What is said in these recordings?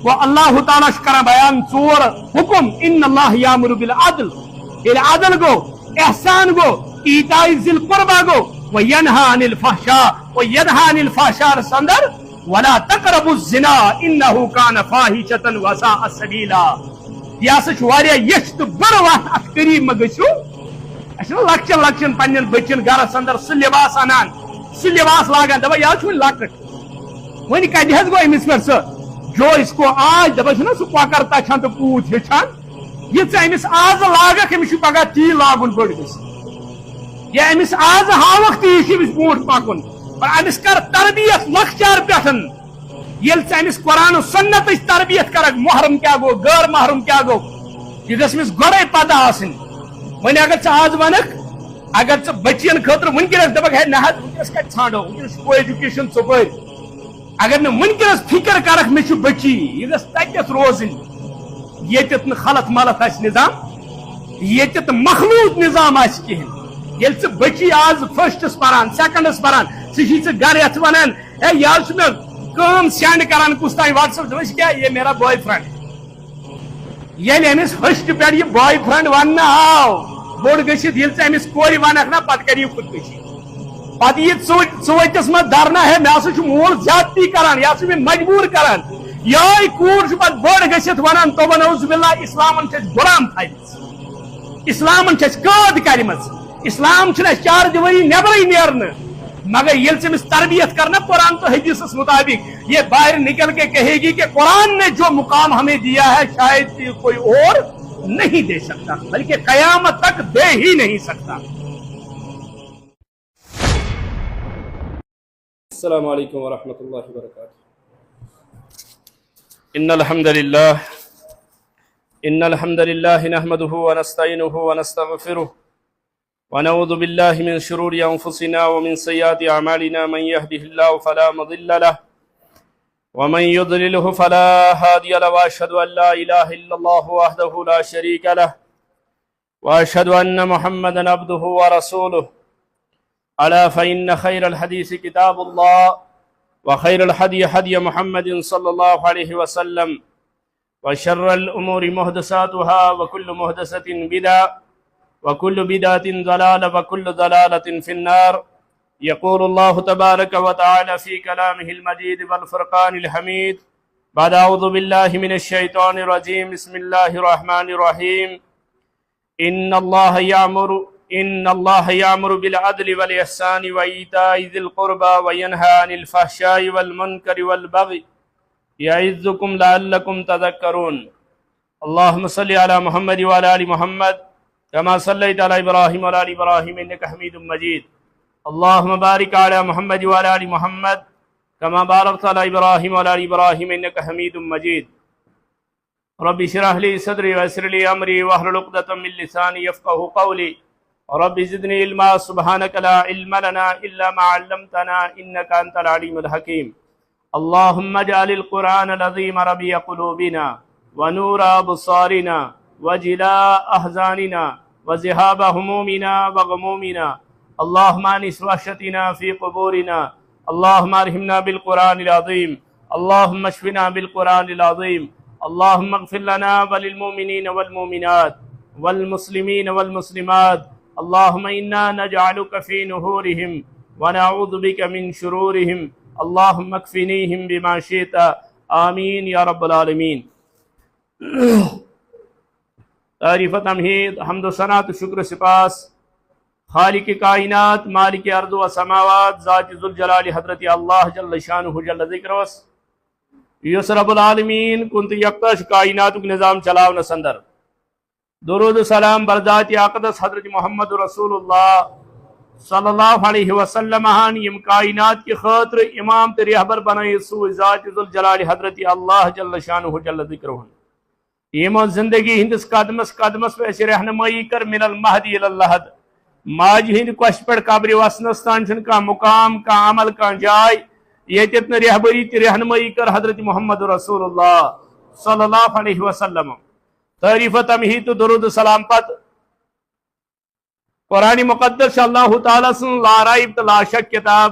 وہ اللہ تعالیٰ کران بیان ژور حکم ان اللہ یامر بالعدل ییٚلہِ عدل گو احسان گو ایتاء ذی القربى گو وینہا عن الفحشاء وینہا عن الفحشاء اندر ولا تقربوا الزنا انه كان فاحشة وساء سبیلا یہ ہسا واریاہ یچھ تو بڑ وتھ اتھ قریب مہ گژھِو اَسہِ چھُنہ لۄکچن لۄکچن پننٮ۪ن بچن گرس اندر سُہ لباس انان سُہ لباس لاگان دپان یہِ حظ چھُ وۄنۍ لۄکٕٹ وۄنۍ کتہِ حظ گوٚو أمِس پٮ۪ٹھ سُہ جو اس کو آج دپان چھُنہ سُہ کۄکر تچھان تہٕ پوٗت ہیٚچھان یہ ژٕ أمِس آز لاگکھ أمِس چھُ پگاہ تی لاگُن بٔڑ گٔژھِتھ یا أمِس آز ہاوکھ تی چھُ أمِس برونٛٹھ پکُن أمِس کر تربیت لۄکچار پٮ۪ٹھ ییٚلہِ ژٕ أمِس قرآن و سنتٕچ تربیت کرکھ محرم کیاہ گوٚو غٲر محرم کیاہ گوٚو یہ گژھِ أمِس گۄڈے پتہ آسٕنۍ وۄنۍ اگر ژٕ آز ونکھ اگر ژٕ بچین خٲطرٕ ونکیٚنس دپکھ ہے نہ حظ ونکیٚنس کتہِ ژھانڈو ونکیٚنس چھُ کو ایجوکیشن ژوٚپٲرۍ اگر نہٕ ونکیٚنس فکر کرکھ مےٚ چھُ بچی یہِ گژھِ تتٮ۪تھ روزٕنۍ ییٚتٮ۪تھ نہٕ خلط ملط آسہِ نظام ییٚتٮ۪تھ مخلوط نظام آسہِ کِہیٖنۍ ییٚلہِ ژٕ بچی آز فٔسٹس پران سیکنڈس پران ژٕ چھِ ژٕ گرِ یتھ ونان ہے یہِ حظ چھُ مےٚ کٲم سینڈ کران کُس تانۍ واٹس ایپ دپان کیاہ یہ میرا بوائے فرینڈ ییٚلہِ أمِس فٔسٹ پٮ۪ٹھ یہِ بوائے فرینڈ وننہٕ آو بوٚڑ گٔژھِتھ ییٚلہِ ژٕ أمِس کورِ ونکھ نا پتہٕ کر یہِ خودکشی پتہٕ یہِ ژوٚوتِس منٛز درنا ہے مےٚ ہسا چھُ مول زیادتی کران یہِ ہسا چھُ مےٚ مجبوٗر کران یہے کوٗر چھِ پتہٕ بٔڑ گٔژھِتھ ونان توبہ نعوذ باللہ اسلامن چھِ اَسہِ غلام تھایمٕژ اسلامن چھِ اَسہِ قٲد کرِمٕژ اسلام چھُنہٕ اَسہِ 4 دیواری نٮ۪برٕے نیرنہٕ مگر ییٚلہِ ژٕ أمِس تربیت کرنا قرآن تو حدیثس مطابق یہ باہر نکل کے کہے گی کہ قرآن نے جو مقام ہمیں دیا ہے شاید کوئی اور نہیں دے سکتا بلکہ قیامت تک دے ہی نہیں سکتا. السلام علیکم ورحمۃ اللہ وبرکاتہ. ان الحمد للہ نحمده ونستعینه ونستغفره ونعوذ باللہ من شرور انفسنا ومن سیئات اعمالنا من يهده الله فلا مضل له ومن يضلله فلا هادي له واشهد ان لا اله الا الله وحده لا شريك له واشهد ان محمدا عبده ورسوله. الا فان خير الحديث كتاب الله وخير الهدي هدي محمد صلى الله عليه وسلم وشر الامور محدثاتها وكل محدثة بدعة وكل بدعة ضلالة وكل ضلالة في النار. يقول الله تبارك وتعالى في كلامه المجيد والفرقان الحميد بعد أعوذ بالله من الشيطان الرجيم بسم الله الرحمن الرحيم. إن الله يأمر بالعدل والإحسان وإيتاء ذي القربى وينهى عن الفحشاء والمنكر والبغي يعظكم لعلكم تذكرون. اللهم صل على محمد وعلى آل محمد كما صليت على إبراهيم وعلى آل إبراهيم إنك حميد مجيد. اللهم بارك على محمد وعلى آل محمد كما باركت على إبراهيم وعلى آل إبراهيم إنك حميد مجيد. رب اشرح لي صدري ويسر لي أمري واحلل عقدة من لساني يفقهوا قولي. رب زدني علما سبحانك لا علم لنا إلا ما علمتنا إنك أنت العليم الحكيم. اللهم اجعل القرآن العظيم ربيع قلوبنا ونور أبصارنا وجلاء أحزاننا وذهاب همومنا وغمومنا. اللهم انس وحشتنا في قبورنا. اللهم ارحمنا بالقرآن العظيم. اللهم اشفنا بالقرآن العظيم. اللهم اغفر لنا وللمؤمنين والمؤمنات والمسلمين والمسلمات. اللهم إنا نجعلك في نحورهم ونعوذ بك من شرورهم. اللهم اكفنيهم بما شئت. آمین یا رب العالمین. تعریف و تمہید حمد و ثنا و شکر سپاس خالق کائنات مالک ارض و سماوات ذات ذوالجلال حضرت اللہ جل شانہ جل ذکروس یس رب العالمین کن تو یکتش کائنات نظام چلاؤ اندر درود سلام برذات اقدس حضرت محمد رسول اللہ صلی اللہ علیہ وسلم یم کائنات کی خاطر امام تو رہبر بنائی سو ذات ذوالجلال حضرت اللہ جل شانہ جل ذکرہ. یمو زندگی ہندس قدمس قدمس پہ رہنمائی کر من المہدی الاللہد ماج ہند کوش پہ قبر وسنس تان کھانا مقام کھانا عمل کھانا جائے یتن رہبری تہ رہنمائی کر حضرت محمد رسول اللہ صلی اللہ علیہ وسلم. تعریف تمہید تو درود سلام پت قرآن مقدس اللہ تعالیٰ سن لا ریب تو لا شک کتاب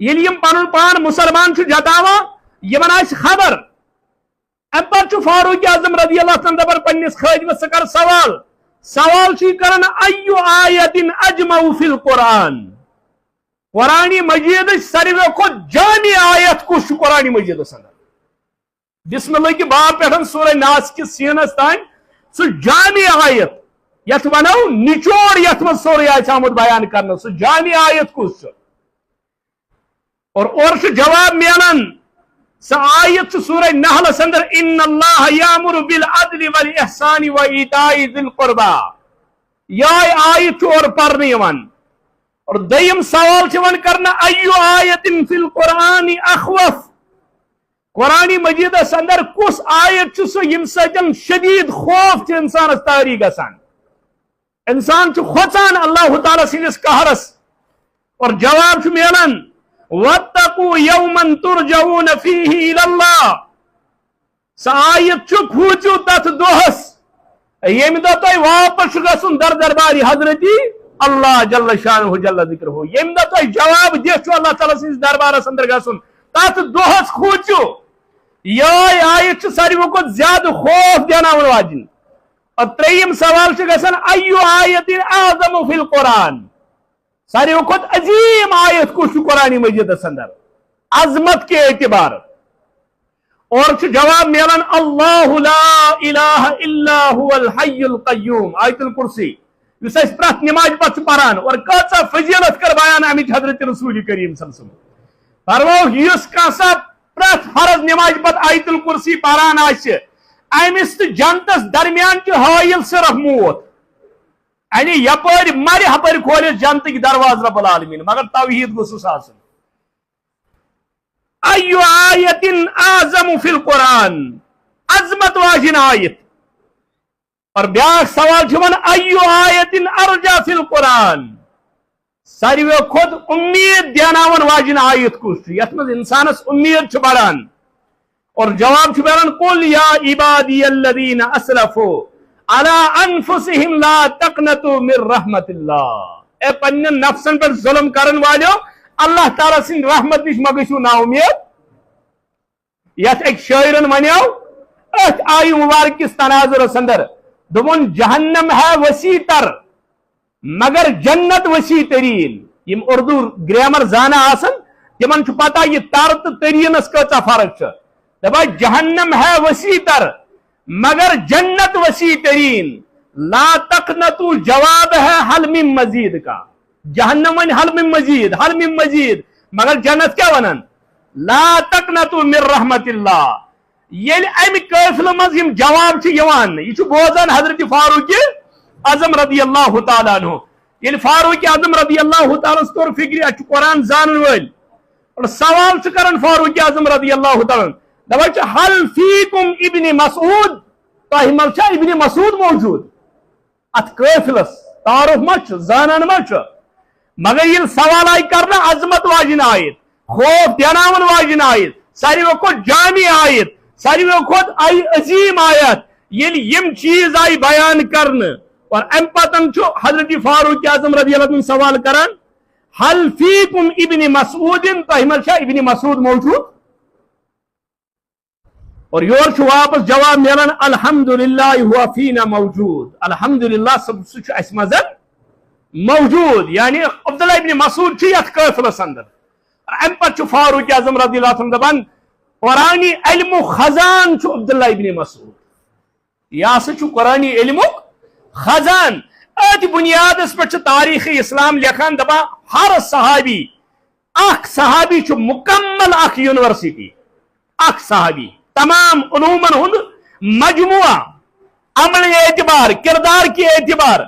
یل یم پنن پان مسلمان چھ جتاوا یمن آس خبر ام پتہ فاروق اعظم رضی اللہ عنہ دپان پنس خادمس ژٕ کر سوال چھ کران ایو آیت اجمع فی القرآن قرآن مجید ساروی کھت جامع آیت کس قرآن مجید اندر بسم اللہ کی باب پہ سورہ ناس کس سینس تان سہ جامع آیت یت ونو نچوڑ یت من سورے آمت بیان کرنا سہ جامع آیت کس اور جواب ملان سہ آیت سورہ نحل اندر ان اللہ یامر بالعدل والاحسان وایتاء ذی القربى یہ آیت اور پرنے یوان اور دیم سوال چھ کرنا ایو آیت فی القرآن اخوف قرآن مجید اندر کس آیت سہ یم سن شدید خوف انسانس تاری گسان انسان کھوچان اللہ تعالی سندس قہرس اور جواب ملان واتقوا یوما ترجعون فیہ الی اللہ سہ آیت کھوچو تت دہس یم دہ تہ واپس گھن دربار حضرتی اللہ جل شانہ جل ذکرہ یم دہ تہ جواب دہ اللہ تعالی سندس دربارس اندر گھن تت دہس کھوچو یہ آیت ساروی کھت زیادہ خوف دیناون واجن اور تریم سوال گھن ایو آیت اعظم فی القرآن ساروی کھت عظیم آیت کس قرآن مجید اندر عظمت کے اعتبار اور جواب ملان اللہ لا الہ الا هو الحی القیوم آیت الکرسی اس پرت نماز پتہ پران اور کچھ فضیلت کر بیان امچ حضرت رسول کریم صلی اللہ علیہ وسلم فرمو اس کا پرت فرض نماز پتہ آیت الکرسی پران امس تو جنتس درمیان حائل صرف موت یعنی یپر مر ہپر کھول جنت کی دروازہ رب العالمین مگر توحید گوسس آسن ایو آیت اعظم فی القرآن عظمت واجن آیت اور بیاکھ سوال چھون ایو آیت ارجا فی القرآن ساروی کھت امید دیناون واجن آیت کس یت مز انسانس امید چھ بڑان اور جواب چھ بڑان قل یا عبادی الذین اسرفوا علی انفسہم لا تقنطوا من رحمت اللہ اے پنن نفسن پر ظلم کرن والو اللہ تعالی سن رحمت نش مگشو نا امید یت ایک شاعرن ونیو ات آئی مبارک کس تناظر اندر دون جہنم ہے وسیع تر مگر جنت وسیع ترین یم اردو گرامر زانا آسن تمن چھ پتہ یہ تر تو ترینس کچا فرق چھ دپا جہنم ہے وسیع تر مگر جنت وسیع ترین لا تقنطوا جواب ہے حل من مزید کا جہنم ون حل من مزید مگر جنت کیا ونن لا تقنطوا من رحمت اللہ یل ام قافلہ مز یم جواب چھ یوان یہ چھ بوزان حضرت فاروق اعظم رضی اللہ تعالی عنہ یل فاروق اعظم رضی اللہ تعالی طور فکر اچ قرآن زانن ول اور سوال چھ کرن فاروق اعظم رضی اللہ تعالی دپان حل فیکم ابن مسعود تہ مل ابن مسعود موجود ات قافلس تعارف مچ زانن مچ مگر یہ سوال آئی کرنا عظمت واجن آیت خوف دیناون واجن آیت ساروی کھت جامع آیت ساروی کھت آئی عظیم آیت یل یم چیز آئی بیان کرن اور ام پتن حضرت فاروق اعظم رضی اللہ عنہ سوال کران حل فیکم ابن مسعود تہ مل ابن مسعود موجود اور یور واپس جواب ملان الحمدللہ ہوا فینا موجود الحمدللہ سب سہ اس مزن موجود یعنی عبداللہ ابن مسعود یت قافلس اندر ام پتہ فاروق اعظم رضی اللہ عنہ دپان قرآن علم خزان عبداللہ ابن مسعود یہ سا قرآن علم خزان ات بنیاد پہ تاریخ اسلام لکھان دپان ہر صحابی صحابی مکمل یونیورسٹی صحابی تمام علومن ہند مجموعہ عمل اعتبار کردار کے اعتبار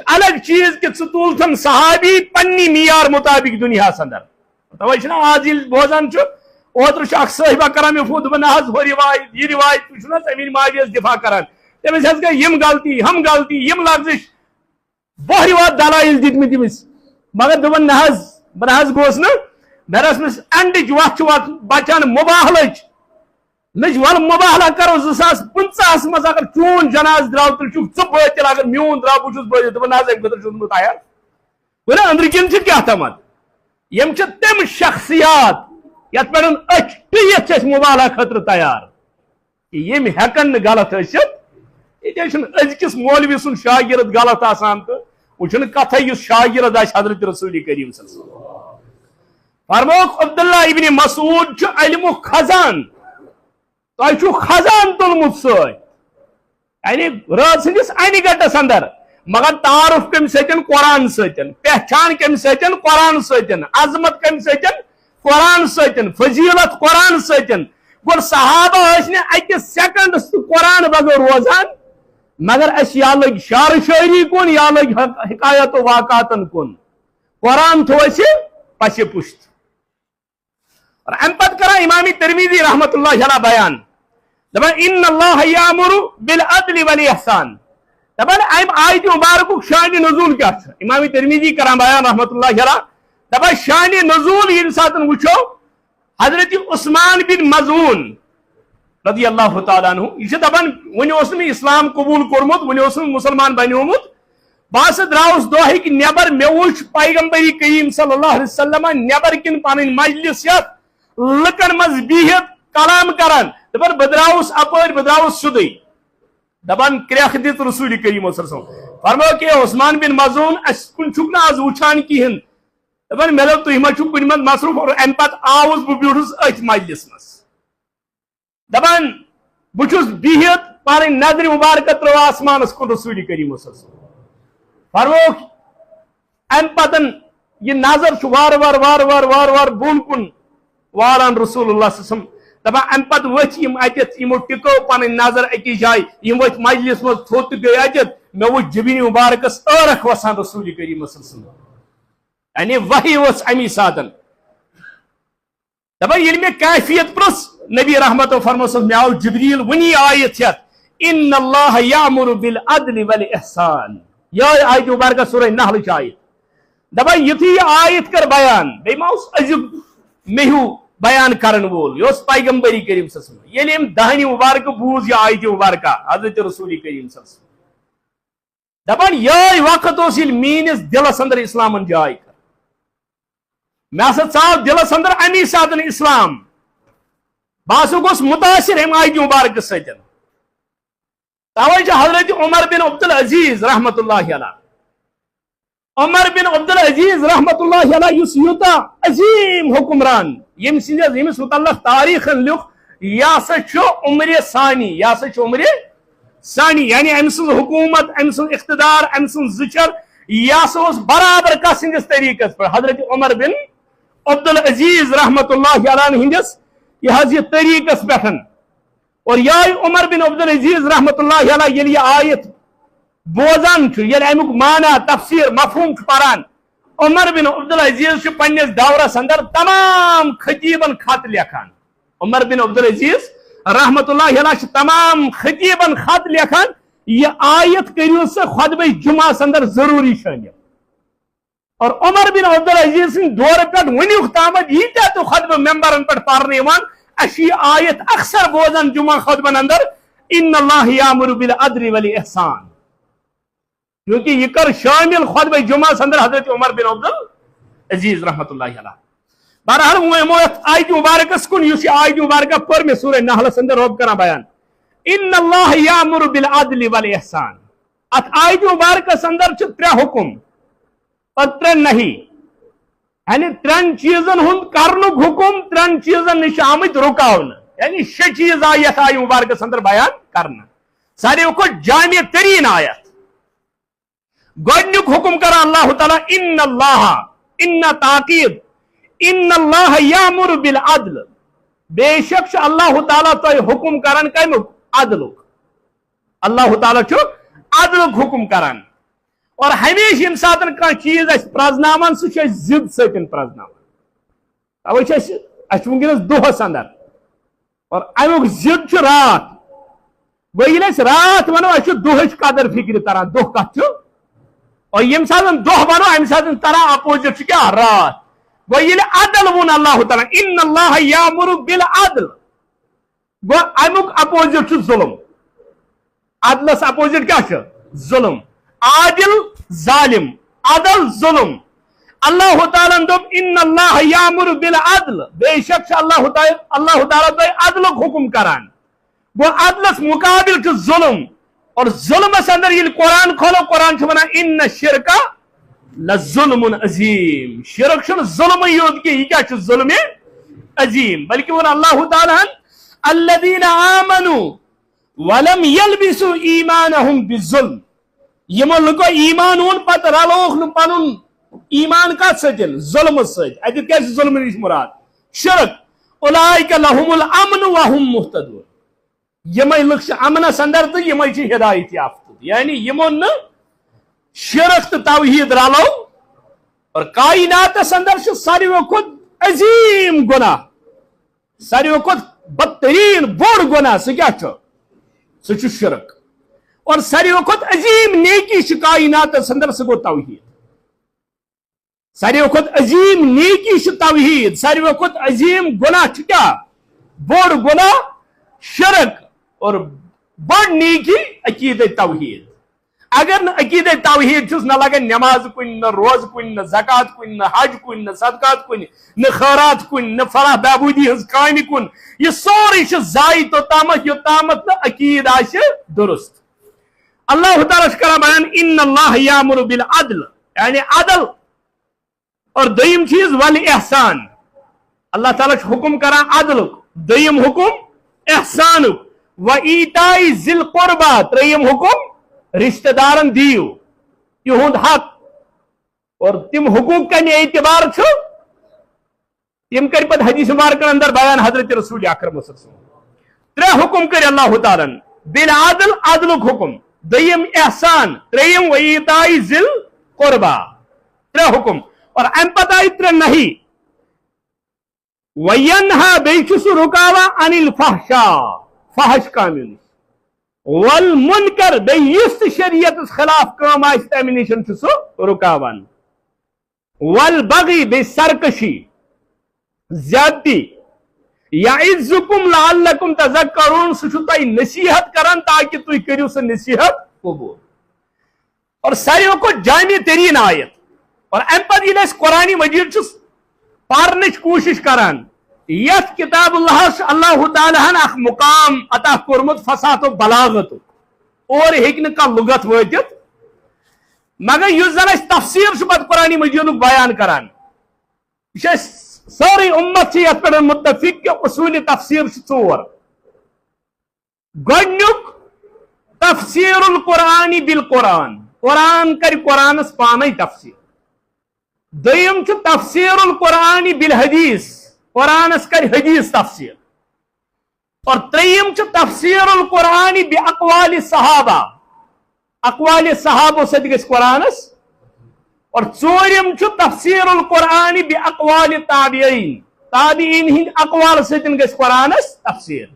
الگ چیز کہ ٹول تھن صحابی پنی معیار مطابق دنیا اندر توجہ آج بوزان اوتر صاحبہ کران مے فون دپان حض ہو روایت یہ روایت تھی امین ماجی دفاع کران تمس گئی یم غلطی ہم غلطی یم لفظ بہر وات دلائل دتم تمس مگر دپان نہ گوس نا درس مس اینڈچ وت بچان مباہلچ مجھ ول مباہلہ کرو 2015 مز اگر چون جناز درو تیل ژٕ بٲتل اگر میون درو بہٕ چھُس بٲتل دپان نہ حظ امہِ خٲطرٕ چھُس بہٕ تیار گوٚو نا أنٛدرٕ کِنۍ چھِ کیٛاہ تامَتھ یم چھ تم شخصیات یت پہ ٹھیک مبالہ خطر تیار یم ہیکن غلط ثت یہ ازکس مولوی سن شاگرد غلط آسان تو وہ کتھ اس شاگرد آس حضرت رسول کریم صلی اللہ علیہ وسلم فرموک عبداللہ ابن مسعود چھ علم خزان تہ خزان تلمت ست یعنی رات سندس این گٹس اندر مگر تعارف کم سن قرآن ستن پہچان کم سن قرآن ستن عظمت کم سن قرآن ستن فضیلت قرآن ستن گو صحابہ اکس سیکنڈس قرآن بغیر روزان مگر اس یا لگ شعر شاعری کن یا لگ حکایت و واقعاتن کن قرآن تھو اس پس پشت اور ام پت کرا امام ترمذی رحمت اللہ علیہ بیان دپان ان اللہ یامر بالعدل والاحسان دپان ام آیت مبارک شان نزول کیا امام ترمذی کرا بیان رحمت اللہ علیہ دپان شان نزول یہ ساتھ وچھو حضرت عثمان بن مظعون رضی اللہ تعالیٰ عنہ یہ دپان ون اسلام قبول کورمت ون مسلمان بنیومت بہت دراؤس دہک نبر مے وچ پیغمبری کریم صلی اللہ علیہ وسلم نبر کن پن مجلس یت لکن مز بہت کلام کران دپان بہ دراؤس اپر بہ دراؤس سیودے دپان کرٛیکھ دِژ رسول کریم صلی اللہ علیہ وسلم فرمو کہ عثمان بن مظعون اس کن چھک نا آز وچھان کہین دپان مے دوپ تُہۍ ما چھو کُنہِ منٛز مصروف اور امہ پتہٕ آوُس بہ بیوٗٹھُس أتھۍ مجلس منٛز دپان بہ چھُس بِہِتھ پنٕنۍ نظرِ مبارکہ ترٲو آسمانس کُن رسول کریم صلی اللہ علیہ وسلم فرموک ام پتن یہ نظر وار وار وار وار وار وار بون کن والان رسول اللہ صلی اللہ علیہ وسلم دپان ام پت ورتھ یم اتت یمو ٹکو پن نظر اکس جائے یم ورتھ مجلس مز تھوت گئی اتت مے وچ جبین مبارکس ارکھ وسان رسول کریم صلی اللہ علیہ وسلم یعنی وحی وس امی ساتن دپان یل مے کیفیت پرس نبی رحمت و فرموس مے آو جبریل ونی آیت یت ان اللہ یامر بالعدل والاحسان یہ آیت مبارکہ سورہ نحل چ آیت دپان یتھی یہ آیت کر بیان بے ما اس عجب مہو بیان کرن وول یہ پیغمبری کریم صلی اللہ علیہ وسلم یل ام دہنی مبارک بوز یہ آیت مبارکہ حضرت رسول کریم صلی اللہ علیہ وسلم دپان یہ وقت اس یل مینس دلس اندر اسلامن جائے کر میں ہسا ژاو دلس اندر امی ساتن اسلام بہ ہسا گوس متاثر ام آیت مبارکہ ستن توجہ حضرت عمر بن عبد العزیز رحمت اللہ علیہ عمر بن عبد العزیز رحمت اللہ علیہ اس یوتا عظیم حکمران یمس متعلق تاریخ لکھ یہ سا عمر ثانی یہ سا عمر ثانی یعنی ام سن حکومت ام سن اقتدار ام سن زچر یہ سا برابر کا سندس طریقس پر حضرت عمر بن عبد العزیز رحمت اللہ علیہ ہندس یہ طریقس پہ اور یہ عمر بن عبد العزیز رحمت اللہ علیہ یل یہ آیت بوزان یل امیک معنی تفسیر مفہوم پران عمر بن عبد العزیز پنس دورس اندر تمام خطیبن خط لکھان عمر بن عبد العزیز رحمت اللہ علیہ تمام خطیبن خط لکھان یہ آیت کریو سے خطبہ جمعہ اندر ضروری شامل اور عمر بن عبد العزیز سن دور پہ ونیک تامت یہ تو خطبہ ممبرن پہ پرنے اشی آیت اکثر بوزن جمعہ خطبن اندر ان اللہ یامر بالعدل والاحسان کیونکہ یہ کر شامل خطبہ جمعہ اندر حضرت عمر بن عبد العزیز رحمت اللہ علیہ بہرحال آیت مبارکس کن اس آیت مبارکہ پر میں سورہ نحل اندر رب کرا بیان ان اللہ یامر بالعدل والاحسان ات آیت مبارکس اندر ترے حکم اور ترے نہیں یعنی ترن چیزن ہند کرنک حکم ترن چیزن نش آمت رکاون یعنی شے چیز آیت آیت مبارکس اندر بیان کرنا سارے کو جامع ترین آیت گۄڈنیُک حکم کرا اللہ تعالیٰ ان اللہ ان تاکید ان اللہ یامر بالعدل بے شک اللہ تعالیٰ تو حکم کران کمیک عدلک اللہ تعالیٰ عدلک حکم کران اور ہمیشہ یم ساتن کانٛہہ چیز اس پرزناوان سہ چھ ضد سۭتۍ پرزناوان توے چھ اس ونکس دۄہس اندر اور امیک ضد چھ رات گوٚو ییٚلہِ أسۍ رات ونو اس چھ دۄہٕچ قدر فکر تران دۄہ کتھ چھ اور یم ساتن دۄہ ونو امہ ساتن تران اپوزٹ چھ کیا رات گوٚو ییٚلہِ عدل وون اللہ تعالیٰ ان اللہ یامر بالعدل گوٚو امیک اپوزٹ چھ ظلم عدلس اپوزٹ کیا چھ ظلم عادل ظالم عدل ظلم اللہ تعالیٰ دوپ ان اللہ یامر بالعدل بے شک اللہ تعالیٰ تو عدلک حکم کران وہ عدلس مقابل چھ ظلم اور ظلمس اندر یہ قرآن کھولو قرآن چھ ونان ان الشرک لظلم عظیم شرک چھن ظلم یوت کی یہ کیا چھ ظلم عظیم بلکہ وہ اللہ تعالیٰ الذین آمنوا ولم یلبسوا ایمانہم بالظلم یمو لکو ایمان اون پت رلوخ نو پنن ایمان کا سجن ظلم سج ادھر کیسے ظلم نش مراد شرک اولئک لهم الامن وهم مهتدون یمے لکھ امنس اندر تو یمے چھ ہدایت یافتہ یعنی یمو نہ شرک تو توحید رلو اور کائنات اندر چھ ساروی کھت عظیم گناہ ساروی کھت بدترین بوڑ گناہ سہ کیا چھ سہ چھ شرک اور ساروی کھت عظیم نیکی چھ کائنات اندر سہ گو توحید ساروی کھت عظیم نیکی چھ توحید ساروی کھت عظیم گناہ چھ کیا بوڑ گناہ شرک اور بڑ نیکی عقید توحید اگر نہ عقید توحید چھس نہ لگن نماز کن نہ روز کن نہ زکات کن نہ حج کن نہ صدقات کن نہ خیرات کن نہ فلاح بہبودی ہز کامہ کن یہ سوری چھ ضائع توتامت یوتامت نہ عقید آسہ درست اللہ تعالیٰ چھ کران بیان ان اللہ یامر بالعدل یعنی عدل اور دویم چیز والاحسان اللہ تعالیٰ چھ حکم کران عدلک دویم حکم احسانک و ایتائی ذی القربہ تریم حکم رشتہ دارن دیو یہند حق اور تم حقوق کا اعتبار چھو تم کر پت حدیث مبارک اندر بیان حضرت رسول اکرم صلی اللہ علیہ وسلم ترے حکم کر اللہ تعالیٰ بالعدل عدلک حکم دویم احسان تریم و ایتائی ذی القربہ ترے حکم اور ام پتہ ترے نہیں وینہا بیچس رکاوا عن الفحشاء فحش کامل والمنکر بے یست شریعت خلاف کام آئیس تیمینیشن چھسو رکاوان والبغی بے سرکشی زیادتی یعزکم لعلکم تذکرون سچھتائی نصیحت کرن تاکہ توی کریو سے نصیحت قبول اور ساریوں کو جامع ترین آیت اور امپد یہ اس قرآن مجید چھس پارنچ کوشش کران یت کتاب اللہ تعالیٰ اخ مقام عطا کورمت فصاحت و بلاغت اور ہیکن کا لغت واتت مگر یس زن اس تفسیر چھ پت قرآن مجید بیان کران یہ ساری امت چھ یت پہ متفق کہ اصول تفسیر ژور گۄڈنیُک تفسیر القرآن بالقرآن قرآن کر قرآنس پانے تفسیر دویم چھ تفسیر القرآن بالحدیث قرآنس کر حدیث تفسیر اور تریم چھ تفسیر القرآن باقوال صحابہ اقوال صحابہ سے گژھِ قرآنس اور ژوٗرِم چھُ تفسیر القرآن باقوال تابعین ہند اقوال سے گژھِ قرآنس تفسیر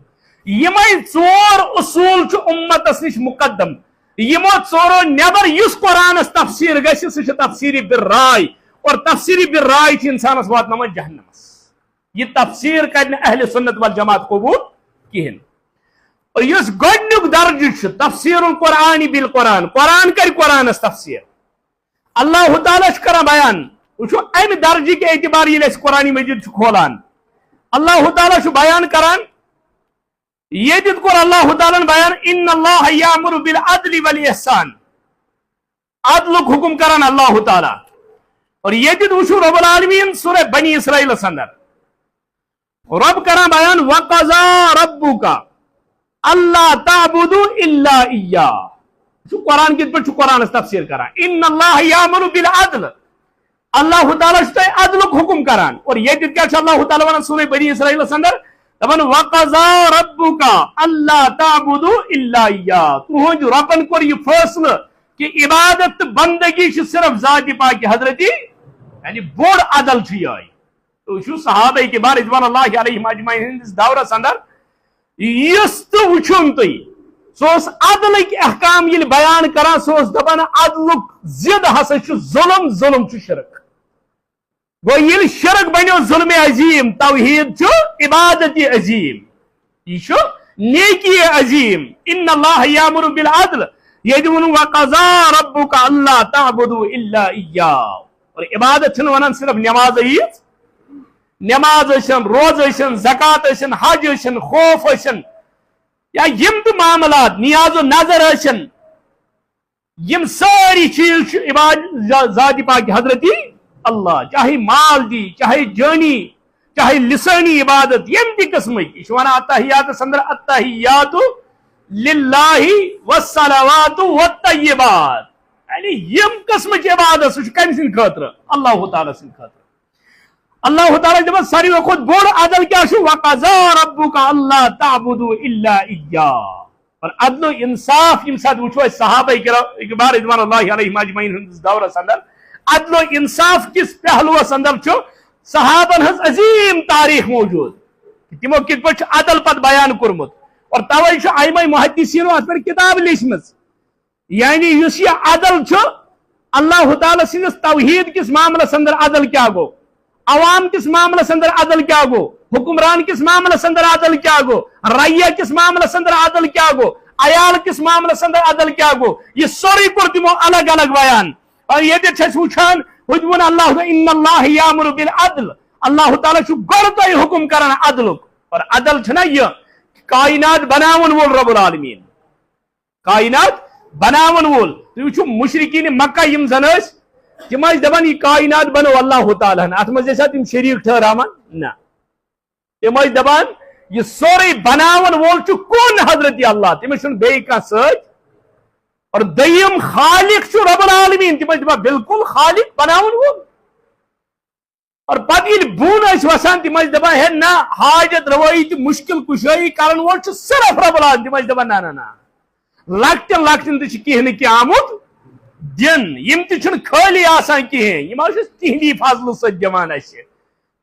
یمے ژور اصول چھُ امتس نش مقدم یمو ژورو نٮ۪بر یُس قرآنس تفسیر گژھِ سُہ چھُ تفسیری بالرائے اور تفسیری بالرائے چھِ انسانس واتناوان جہنمس یہ تفسیر کرنے اہل سنت والجماعت قبول کہن اور یس گۄڈنیُک درجہ چھ تفسیر القرآن بالقرآن قرآن کر قرآنس تفسیر اللہ تعالیٰ چھ کران بیان وچھو امہ درجہ کے اعتبار یہ اس قرآن مجید چھ کھولان اللہ تعالیٰ چھ بیان کران یہ دت کور اللہ تعالیٰ بیان ان اللہ یامر بالعدل والاحسان عدلک حکم کران اللہ تعالیٰ اور یہ دت وچھو رب العالمین سورہ بنی اسرائیل اندر رب کران بیان وقضا ربک اللہ تعبدوا الا ایاہ قرآن کت پہ قرآن تفسیر کران ان اللہ یامر بالعدل اللہ تعالیٰ عدلک حکم کران اور یہ دت کیا اللہ تعالیٰ ونان سورہ بنی اسرائیل اندر دپان وقضا ربک اللہ تعبدوا الا ایاہ تہنٛد ربن کور یہ فیصلہ کہ عبادت بندگی صرف ذات پاک حضرت یعنی بوڑ عدل چھ یہ تو صحابہ کبار رضوان اللہ علیہم اجمعین ہندس دورس اندر یس تو وچھن تھی سوس عدلک احکام یل بیان کران سوس دپان عدلک زد ہسا ظلم ظلم شرک گو یل شرک بنیو ظلم عظیم توحید عبادت عظیم یہ نیکی عظیم ان اللہ یامر بالعدل یہ وقضا ربک اللہ تعبدوا الا ایاہ اور عبادت چھن ونان صرف نماز عیز نماز ٲسِن روز ٲسِن زکات ٲسِن حج ٲسِن خوف ٲسِن یا یم تہِ معاملات نیاز و نظر ٲسِن یم ساری چیز عبادت ذات پاک حضرتی اللہ چاہے مال دی چاہے جانی چاہے لسانی عبادت یم تہِ قسمک یہ ونان اتحیات اندر اتحیات للہ والصلوات والطیبات یعنی یم قسمچ عبادت سہ کم سند خاطر اللہ تعالی سند خاطر اللہ تعالی دپان ساروی کھوت بوڑ عدل کیا وقضى ربک اللہ تعبدوا الا ایاہ اور عدل و انصاف یم سات وچھو صحابہ کرام رضوان اللہ علیہم اجمعین ہندس دورس اندر عدل و انصاف کس پہلوس اندر چھو صحابن ہز عظیم تاریخ موجود تمو کت پہ عدل پت بیان کورمت اور توے ائمہ محدثینو ات پر کتاب لیچمز یعنی اس یہ عدل چھو اللہ تعالی سندس توحید کس معاملس اندر عدل کیا گو عوام کس معاملس اندر عدل کیا گو حکمران کس معاملس اندر عدل کیا گو رعیہ کس معاملس اندر عدل کیا گو عیال کس معاملس اندر عدل کیا گو یہ سوری کور تمو الگ الگ بیان اور یہ چھس وچھان حجمن اللہ ان اللہ یامر بالعدل اللہ تعالی چھ گۄڈٕ حکم کران عدلک اور عدل چھنا یہ کائنات بناون وول رب العالمین کائنات بناون وول تُہۍ وٕچھِو مشرکین مکہ یم زن ٲسۍ تم دپان یہ کائنات بنو اللہ تعالیٰ ات مز تم شریک ٹھہراوان نا تم دپان یہ سورے بناون وول چھ کون حضرت اللہ تمس چھُنہٕ بیٚیہِ کانٛہہ سۭتۍ اور دیم خالق چھُ رب العالمین تم دپان بالکل خالق بناون وول اور پتہ ییٚلہِ بۄن ٲسۍ وسان تم دپان ہے نہ حاجت روٲیی تہ مشکل کشٲیی کرن وول چھ صرف رب العالمین تم دپان نہ نہ نہ لکٹن لکٹن تہ چھ کینٛہہ نہ کینٛہہ آمُت دن یم تہ چھُنہٕ خالی آسان کہین یم تہندی فضل سۭتۍ دِوان اسہِ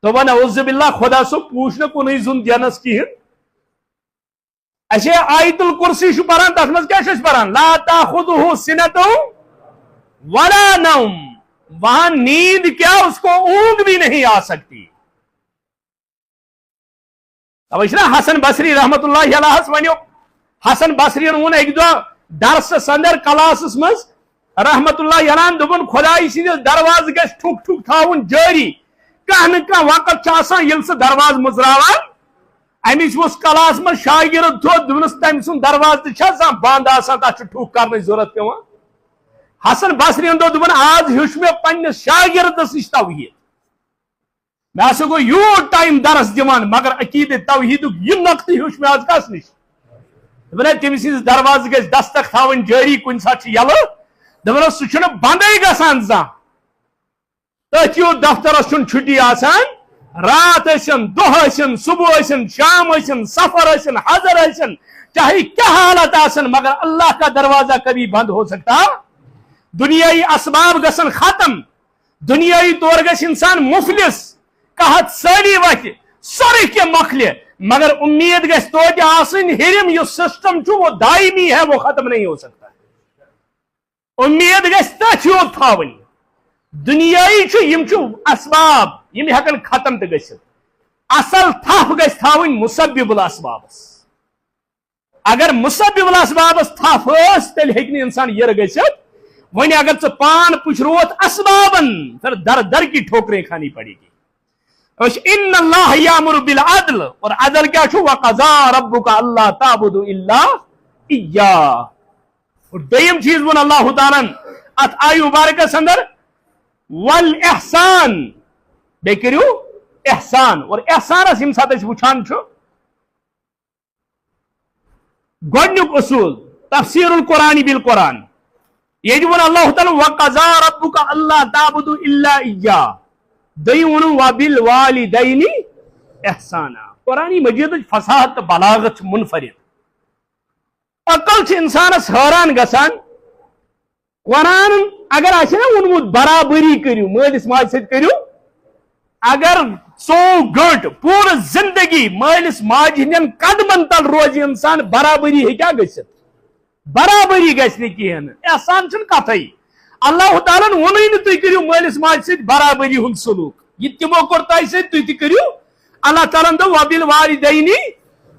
دپان اعوذ باللہ خدا صٲب پوچھ نہ کُنُے زوٚن دینس کہین اچھے آیت الکرسی چھ پران تتھ منٛز کیاہ چھِ أسۍ پران لا تاخذہ سنۃ ولا نوم وہاں نیند کیا اس کو اونگ بھی نہیں آ سکتی اب نا حسن بصری رحمت اللہ علیہ ونیو حسن بصری وون اکہ دۄہ درسس اندر کلاسس مز رحمت اللہ علیہ دپن خدائی سندس درواز گژھِ ٹھُک ٹھُک تھاوُن جٲری کانٛہہ نہ کانٛہہ وقت چھُ آسان ییٚلہِ سُہ درواز مٕژراوان امِچ اوس کلاس منٛز شاگرد تھوٚد دوٚپنس تٔمۍ سُنٛد درواز تہِ چھُ آسان بنٛد آسان تتھ چھُ ٹھُک کرنٕچ ضروٗرت پیٚوان حسن بصرین دوٚپ آز ہیوٚچھ مےٚ پننِس شاگردس نِش توحید مےٚ ہسا گوٚو یوٗت ٹایم درس دِوان مگر عقیدٕ توحیدُک یہِ نۄقطہٕ ہیوٚچھ مےٚ آز کس نِش دوٚپُن تٔمۍ سٕنٛدِس دروازٕ گژھِ دستک تھاوٕنۍ جٲری کُنہِ ساتہٕ چھِ یلہٕ دپان سُہ چھُنہٕ بندٕے گژھان زانٛہہ تٔتھۍ یوٗت دفترس چھُنہٕ چھُٹی آسان رات ٲسِن دۄہ ٲسِن صبح ٲسِن شام ٲسِن سفر ٲسِن حضر ٲسِن چاہے کیا حالت آسن مگر اللہ کا دروازہ کبھی بند ہو سکتا دنیائی اسباب گژھن ختم دنیائی طور گژھِ انسان مفلس قحط سٲلی وتھِ سورُے کینٛہہ مۄکلہِ مگر امید گژھِ توتہِ آسٕنۍ ہیٚرِم یُس سسٹم چھُ وہ دائمی ہے وہ ختم نہیں ہو سکتا امید گژھِ تٔتھۍ یوت تھاوٕنۍ دنیائی چھُ یم چھُ اسباب یم ہیکن ختم تہِ گٔژھِتھ اصل تھپھ گژھِ تھاوٕنۍ مسبب الاسبابس اگر مسبب الاسبابس تھپھ ٲس تیٚلہِ ہیٚکہِ نہٕ انسان یِرٕ گٔژھِتھ وۄنۍ اگر ژٕ پان پُشرووتھ اسبابن پھر در در کی ٹھوکریں کھانی پڑے گی ان اللہ یامر بالعدل اور عدل کیا چھُ وقضى ربک اللہ تعبدوا الا ایاہ اور دوٚیِم چیز ووٚن اللہ تعالیٰ اتھ آیہِ مبارکس اندر والاحسان بیٚیہِ کٔرِو احسان اور احسانس ییٚمہِ ساتہٕ أسۍ وٕچھان چھُ گۄڈنیُک اصوٗل تفسیر القرآن بالقرآن ییٚتہِ ووٚن اللہ تعالیٰ وقضى ربک اللہ تعبدوا الا ایاہ دوٚیِم ووٚنُن وبالوالدین احسانا قرآن مجیدٕچ فصاحت تہٕ بلاغت چھِ منفرد عقل چھِ انسانس حٲران گژھان قرآن اگر آسہِ نا ووٚنمُت برابری کٔرِو مٲلِس ماجہِ سۭتۍ کٔرِو اگر 24 گٲنٛٹہٕ پوٗرٕ زندگی مٲلِس ماجہِ ہٕنٛدٮ۪ن قدمن تل روزِ انسان برابری ہیٚکیٛاہ گٔژھِتھ برابری گژھِ نہٕ کِہیٖنۍ نہٕ احسان چھُنہٕ کتھٕے اللہ تعالیٰ ہن ووٚنُے نہٕ تُہۍ کٔرِو مٲلِس ماجہِ سۭتۍ برابری ہُنٛد سلوٗک یہِ تِمو کوٚر تۄہہِ سۭتۍ تُہۍ تہِ کٔرِو اللہ تعالیٰ ہن دوٚپ وبالوالدین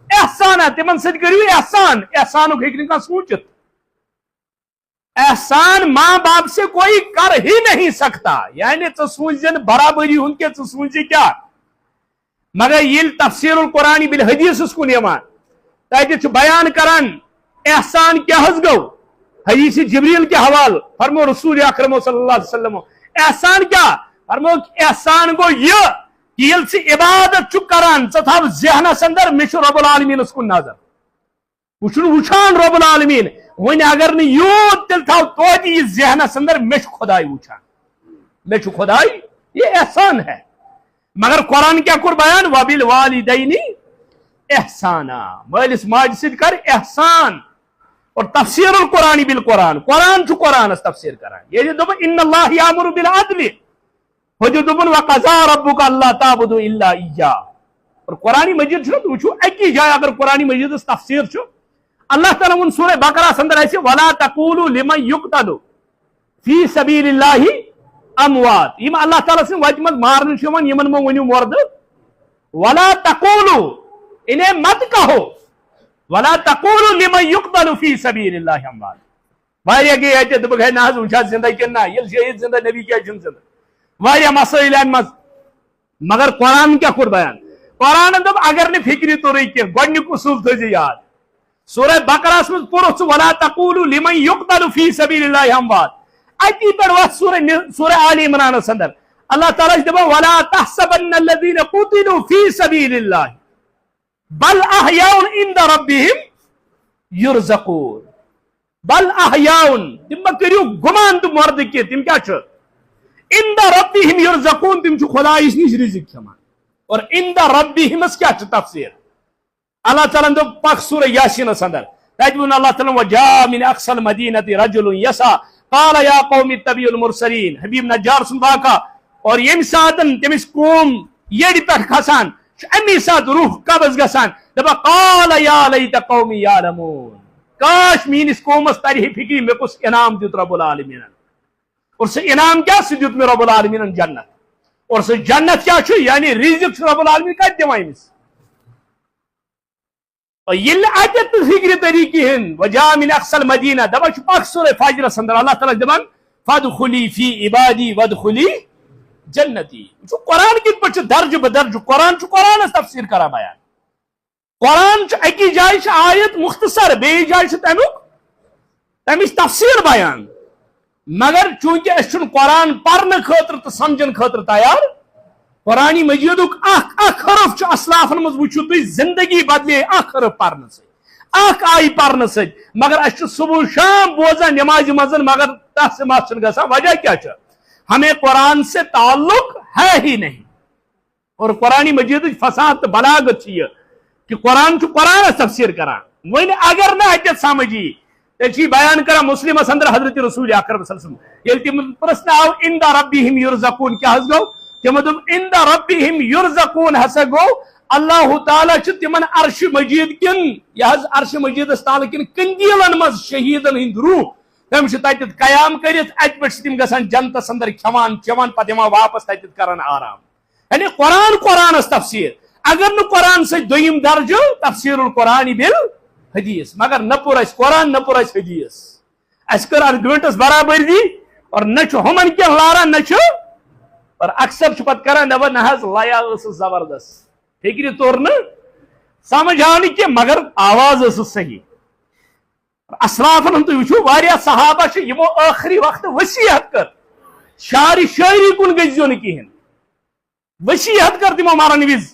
احسانا تِمن سۭتۍ کٔرِو احسان احسانُک ہیٚکہِ نہٕ کانٛہہ سوٗنٛچِتھ احسان ماں باپ سے کوئی کر ہی نہیں سکتا، یعنی سوزن برابری ہن کے سوزی کیا، مگر یہ تفسیر القرآن بالحدیث اس کو نیمان تاکہ بیان کران احسان کیا حض گو، حدیث جبریل کے حوال فرمو رسول اکرم صلی اللہ علیہ وسلم احسان کیا، فرمو احسان گو یہ کہ یل سے عبادت چھ کران ثاو ذہنس اندر مش رب العالمین اس کو نظر وچھان رب العالمین ون اگر نہیں یوت تیل تھاو توتہ یہ ذہنس اندر مش خدائی وچھان مش خدائی، یہ احسان ہے۔ مگر قرآن کیا کور بیان وبالوالدین احسانا، مالس ماج سے کر احسان، اور تفسیر القرآن بالقرآن، قرآن چھ قرآن اس تفسیر کران، یہ دب ان اللہ یامر بالعدل ہو جو دبن وقضا ربک اللہ تعبدوا الا ایاہ، اور قرآن مجید چھو تو وچھو اکی جائے اگر قرآن مجید اس تفسیر چھو اللہ تعالیٰ ان سورہ بقرہ سندر ایسے وَلَا تَقُولُوا لِمَنْ يُقْتَلُ فِي سَبِيلِ اللَّهِ اموات، یہ اللہ تعالیٰ سے وجمت مارن شمان یمن میں ونیو مرد وَلَا تَقُولُوا انہیں مت کہو وَلَا تَقُولُوا لِمَنْ يُقْتَلُ فِي سَبِيلِ اللَّهِ اموات، واریا گئی ہے دبگ ہے ناز اونچا زندہ کرنا یہ شہید زندہ نبی کیا جن زندہ واریا مسائل مز، مگر قرآن کیا کر بیان، قرآن دب اگر نے فکری تو رہی کہ گوڑنک اصول تھے جی یاد سورہ بقرہ میں پورا وَلَا تَقُولُوا لِمَنْ يُقْتَلُ فِي سَبِيلِ اللَّهِ اموات، اتی پر وقت سورہ آل عمران سندر اللہ تعالیٰ دبا وَلَا تَحْسَبَنَّ الَّذِينَ قُتِلُوا فِي سَبِيلِ اللَّهِ بَلْ أَحْيَاءٌ عِنْدَ رَبِّهِمْ يُرْزَقُونَ، بل احیاؤن تم کریو گمان تم مرد کے تم کیا چھ عند ربهم يرزقون تم چھ خدا اس نش رزق کھمان، اور عند ربهم اس کیا چھ تفسیر اللہ تعالیٰ نے پاک سورہ یاسین سندر تجبون اللہ تعالیٰ وجاء من اقصى المدینة رجل یسا قال یا قوم اتبعوا المرسلین، حبیب نجار سن واقع اور یم ساتن تمس قوم یڑی پہ کھسان امی سات روح قبض گسان دپا قال یا لیت قومی یعلمون، کاش مینس قومس ترہی فکری میں کس انعام دیت رب العالمین، اور سے انعام کیا سے دیت میں رب العالمین جنت، اور سے جنت کیا چھو یعنی رزق رب العالمین کا دیوائیں مس، اور یہ آیت فکری طریقی ہیں وجاء من اقصى المدینہ دبا چھ پاک سورہ فاجر سندر اللہ تعالیٰ دبان فادخلی فی عبادی وادخلی جنتی، جو قرآن کی پچھ درج بدرج قرآن چھ قرآن اس تفسیر کرا بیان، قرآن چھ اکی جائے چھ آیت مختصر بے جائے چھ تمیس تفسیر بیان، مگر چونکہ اس چھ قرآن پڑھنے خاطر تو سمجھن خاطر تیار، قرآن مجید اخ حرف چھ اسلافن مز وچھو تو زندگی بدلے اخ حرف پڑھنے سے اخ آئی پڑھنے سے، مگر اس چھ صبح شام بوزا نماز مزن مگر تحس ماسن گسا، وجہ کیا چھ ہمیں قرآن سے تعلق ہے ہی نہیں، اور قرآن مجید فصاحت بلاغت چھ کہ قرآن چھ قرآن تفسیر کران وین اگر نہ اتت سمجھی تیل بیان کرا مسلم اندر حضرت رسول اکرم صلی اللہ علیہ وسلم یل تم پرسن آو عند ربهم یرزقون کیا حض گو تم دم عند ربهم یرزقون ہسا گو اللہ تعالیٰ چھ تمن عرش مجید کن یہ حض عرش مجید تعالیٰ کن کنگیلن مز شہیدن ہند روح تم چھ تتت قیام کرت ات پہ تم گسان جنتس اندر کھوان چوان پتہ یوان واپس تتت کران آرام، یعنی قرآن اس تفسیر اگر نہ قرآن سے دویم درجہ تفسیر القرآن بالحدیث، مگر نہ پور اس قرآن نہ پور اس حدیث اس کر آرگومنٹس برابر دی، اور نہ چھ ہمن کیا لارا نہ چھ، اور اکثر چھ پت کران نہ نہ حض لایا اس زبردست فکری طور نہ سمجھ آنی کہ مگر آواز اس صحیح، اسلافن ہم تو وچھو واریا صحابہ چھ یمو آخری وقت وصیت کر شاعری شاعری کن گزیو نہ کہین، وصیت کر تمو مارن وز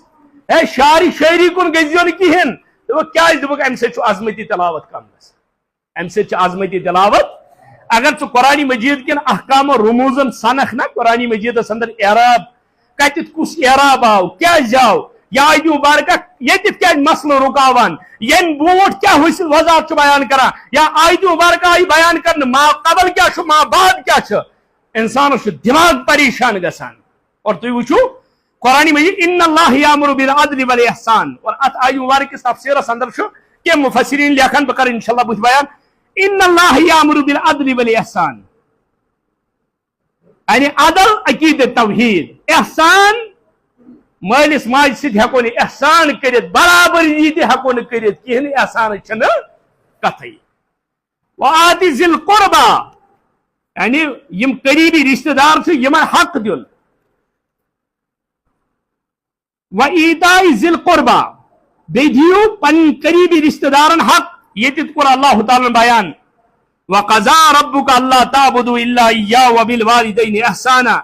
اے شاعری شاعری کن گزیو نہ کہین، تو کیا دبک ام سے عظمتی تلاوت کم گس، ام سے عظمتی تلاوت اگر ژٕ قرآن مجید کن احکام و رموزن سنکھ نا قرآن مجید اندر اعراب کتت کس اعراب آو کیا آو یا آیت مبارکہ یتت کیا مسئلہ رکاوان ین بوٹ کیا حسن وضاحت بیان کرا یا آیت مبارکہ آئی بیان کرنا ما قبل کیا چھو ما بعد کیا چھو، انسان چھو دماغ پریشان گسان، اور تو وچھو قرآن مجید ان اللہ یامر بالعدل والاحسان، اور ات آیت مبارکہ تفسیر اندر چھو کہ مفسرین لیکن بکر انشاءاللہ بچ بیان ان اللہ یامر بالعدل والاحسان، یعنی عدل عقید توحید، احسان مالس ماج سید ہیکو نہ احسان کرت برابری تہ ہیکو نہ کرت کہین، احسان چھن کتھے وآت ذی القربى یعنی یم قریبی رشتہ دار چھ یمن حق دیون و ایتاء ذی القربى بیدیو پن قریبی رشتہ دارن حق یہ کور اللہ تعالی بیان وقضى ربك الا تعبدوا الا اياه وبالوالدين احسانا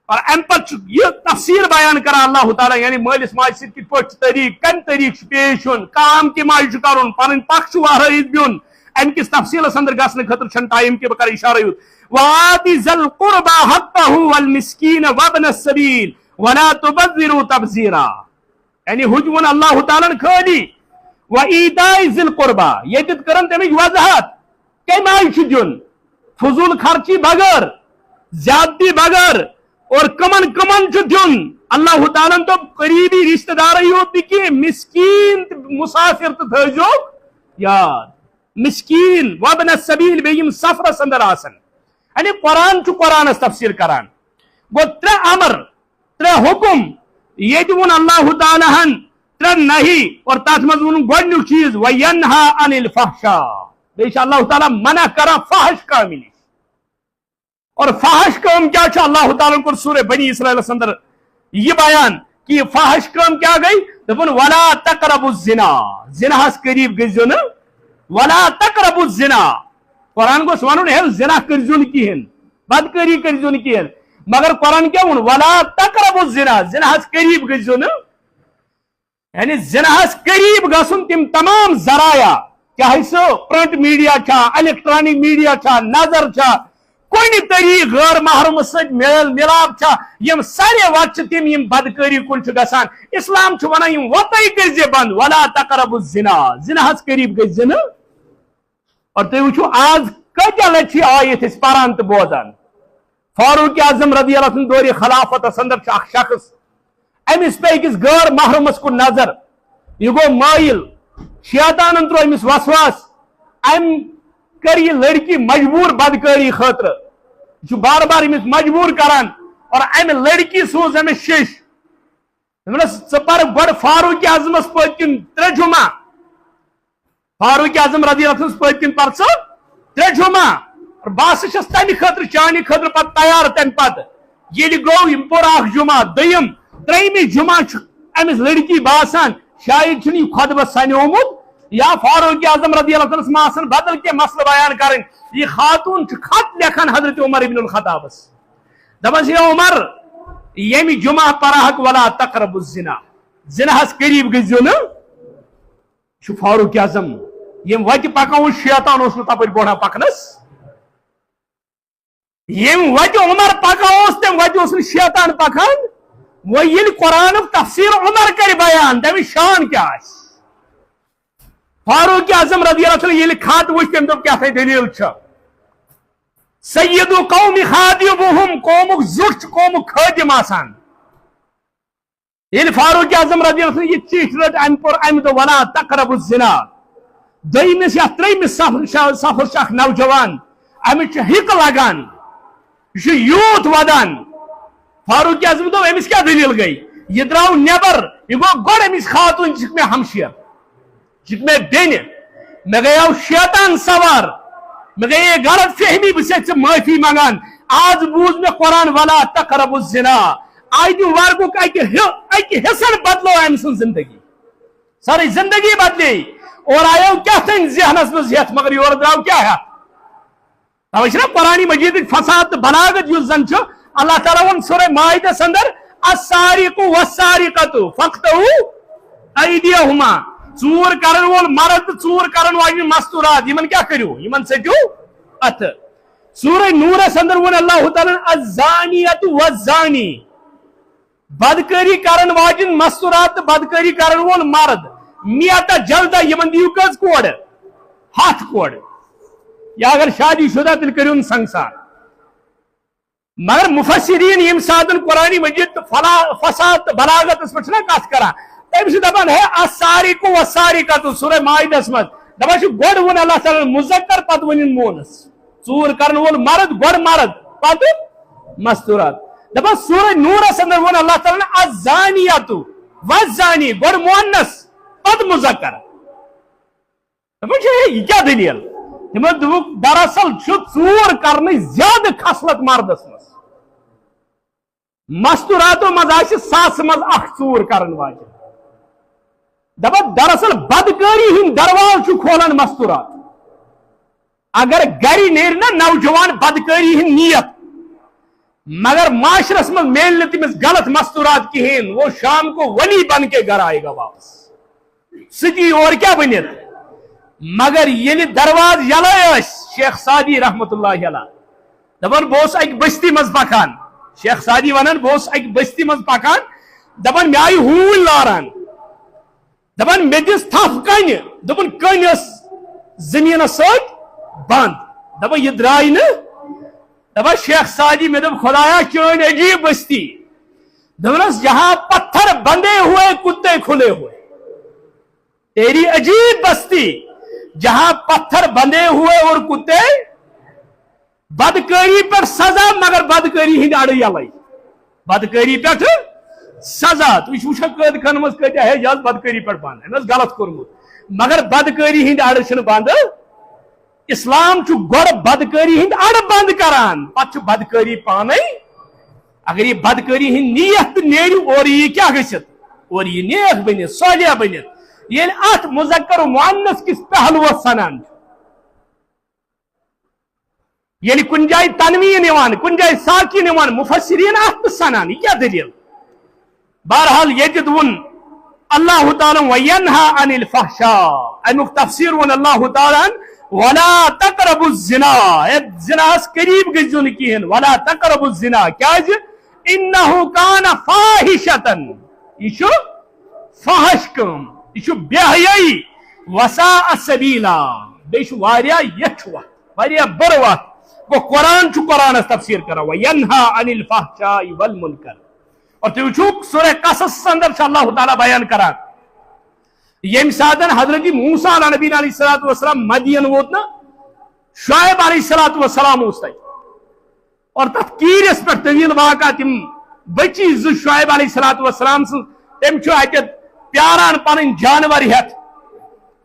اور ام پت یہ تفصیل بیان کرا اللہ تعالی یعنی مالس ماج ست کت پٹ طریق کم طریق پیش ہن کام کی ماج کرن پن پخ وارید بیون ام کس تفصیل اندر گسن خطر چھن ٹائم کے بکر اشارہ یوت وآتِ ذی القربى حقه والمسکین وابن السبیل ولا تبذروا تبذیرا یعنی حجون اللہ تعالی خالی وایتاء ذی القربى یہ کرن تمچ وضاحت کم آئی دیون فضول خرچی بغیر زیادتی بغیر اور کمن کمن دیون اللہ تعالیٰ تو قریبی رشتہ دار یوت کی مسکین مسافر تو تھو یاد مسکین وابن السبیل بیم سفر اندر آسن یعنی قرآن قرآن تفسیر کران گو ترے امر ترے حکم یہ ون اللہ تعالیٰ ہن ترے نہیں اور تات مز ون گوڈنیو چیز وینہا عن الفحشاء بے شاء اللہ تعالیٰ منع کرا فحش کامی نش اور فحش کام کیا چھا اللہ تعالیٰ کو سورہ بنی اسرائیل اندر یہ بیان کہ فحش کام کیا گئی دپن ولا تقربوا الزنا زنا ہس قریب گزیو نا ولا تقربوا الزنا قرآن کو سوانو ہے زنا کرزو کہن بدکاری کرزو کہن مگر قرآن کیا ون ولا تقربوا الزنا زنا ہس قریب گزیو نا یعنی زنا ہس قریب گسن تم تمام ذرائع چاہے سو پرنٹ میڈیا چھا الیکٹرانک میڈیا چھا نظر چھا کوئی طریق غیر محرم ست میل ملاپ چھا یم سارے وقت تم یم بدکاری کن گسان اسلام چھ ونان یم وطائی کرزے بند ولا تقربوا الزنا زنا ہس قریب گزے نا اور تھی وچھو آج کتیا لچھی آیت اس پران تو بوزان فاروق اعظم رضی اللہ عنہ دوری خلافت اندر چھ اخ شخص امس پہ اکس غیر محرمس کن نظر یہ گو مائل شیطان ترو امس وسواس ام کر یہ لڑکی مجبور بدکاری خاطر جو بار بار امس مجبور کران اور ام لڑکی سوز امس شش ثر گوڑ فاروق اعظمس پتکن ترے جمعہ فاروق اعظم رضی اللہ عنہ پتکن پرس ترے جمعہ اور باس چھس تمہ خاطر چانہ خاطر پتہ تیار تمہ پتہ یل گو یم پور اخ جمعہ دویم تریمہ جمعہ امس لڑکی باسان شاید چھن یہ خطبہ سنیومت یا فاروق اعظم رضی اللہ عنہ آسن بدل کے مسئلہ بیان کریں یہ خاتون خط لکھن حضرت عمر ابن الخطاب دپس یا عمر یمی جمعہ پراہک ولا تقربوا الزنا زنا ہس قریب گزیو نا چھ فاروق اعظم یم وتہ پکان شیطان اس تپر بوڑھا پکنس یم وتہ عمر پکان تم وتہ شیطان پکان وہ یل قرآن تفسیر عمر کر بیان تم شان کیا فاروق اعظم رضی اللہ عنہ یل خط وچ تم دپ کیا دلیل چھ سید قوم خادمهم قوم زٹ قوم خادم آسان یل فاروق اعظم رضی اللہ عنہ یہ چیٹ رٹ ام پر ام دو ولا تقربوا الزنا دویمس یا تریمس سفر شخ نوجوان ام چھ ہک لگان یہ یوت ودان فاروق اعظم دو امس کیا دلیل گئی یہ دراو نیبر یہ گو گوڑ امس خاتون جس میں ہمشیر جس میں دین میں گیا شیطان سوار میں گیا غلط فہمی بسے سے معافی مانگان آج بوز میں قرآن ولا تقربوا الزنا آئی دی وارگو کہ حسن بدلو امسن زندگی ساری زندگی بدلی اور آئیو کیا تھا ذہنس میں زیت مگر یہ اور دراو کیا ہے توجہ قرآن مجید فساد بلاغت یوز زن چھو اللہ تعالیٰ ون سورہ مائدہ سندر السارق والسارقۃ فاقطعوا ایدیہما چور کرن وول مرد چور کرن واجن مستورات یمن کیا کریو یمن سٹیو ات سورہ نور سندر ون اللہ تعالیٰ الزانیۃ والزانی بدکاری کرن واجن مستورات بدکاری کرن وول مرد میاتا جلدہ یمن دیو کز کوڑ ہاتھ کوڑ یا اگر شادی شدہ تل کریون سنگسار مگر مفسرین یم ساتن قرآن مجید فساد بلاغت اس پچھنا کاس کرا تم سے دبان ہے السارق والسارقۃ سورہ مائدہ اسمت دبان شو گوڑ ون اللہ تعالی مذکر پت ونین مونس چور کرن وول مرد گوڑ مرد پت مستورات دبان سورہ نور سندر ون اللہ تعالی الزانیۃ والزانی گوڑ مؤنث پت مذکر دبان شو یہ کیا دلیل تمو دوک دراصل ژور کرنے زیادہ خصلت مردس مز مستوراتو مز ساس مز اخ ژور کرن واجن دپان دراصل بدکاری ہند درواز کھولان مستورات اگر گری نیر نا نوجوان بدکاری ہند نیت مگر معاشرس میں میل نے تمس غلط مستورات کہین وہ شام کو ولی بن کے گھر آئے گا واپس سکی اور کیا بنت مگر یہ دروازہ یلے شیخ سعدی رحمت اللہ علیہ دپان بہس اک بستی مز پکان شیخ سعدی ونان بہس اک بستی مز پکان دپان مے آئی ہول لاران دپان مے دس تھپ کن دپان کن زمین ست بند دپان یہ درائی نا دپان شیخ سعدی میں دپ خدایا چون عجیب بستی دپنس جہاں پتھر بندے ہوئے کتے کھلے ہوئے تیری عجیب بستی جہاں پتھر بندے ہوئے اور کتے بدکاری پر سزا مگر بدکاری ہند اڑ یلائی بدکاری پہ سزا تھی وچا قید خانہ مز کتیا ہے بدکاری پہ بند امس غلط کورمت مگر بدکاری ہند اڑ چھ بند اسلام گوڑ بدکاری ہند اڑ بند کران پتہ بدکاری پانے اگر یہ بدکاری ہند نیت نیری اور یہ کیا گھت اور یہ نیک بنت صالح بنت یل ات مذکر و مؤنث کس پہلو سنان یل کن جائے تنوین یوان کن جائے ساکن یوان مفسرین ات سنان یہ کیا دلیل بہرحال یجد ون اللہ تعالی وینہا عن الفحشاء امیک تفسیر ون اللہ تعالی ولا تقربوا الزنا زنا قریب گژھِو نہٕ کِہیٖنۍ ولا تقربوا الزنا کیازِ انه كان فاحشة یہ چھُ فحش کٲم یہ چھُ بے حیائی وساء سبیلا بیٚیہِ چھُ واریاہ یچھ وتھ واریاہ بُرٕ وتھ گوٚو قرآن چھُ قرآنس تفسیر کران وینہا عن الفحشاء والمنکر اور تُہۍ وٕچھِو سورہ قصص اندر چھُ اللہ تعالیٰ بیان کران یم ساتن حضرت موسیٰ علیہ نبی علیہ السلام مدین ووت نا شعیب علیہ السلام اس تک اور تف کیرس پر طویل واقع تم بچی ز شعیب علیہ السلام سن تم چھو اتت پیاران پنن جانور ہت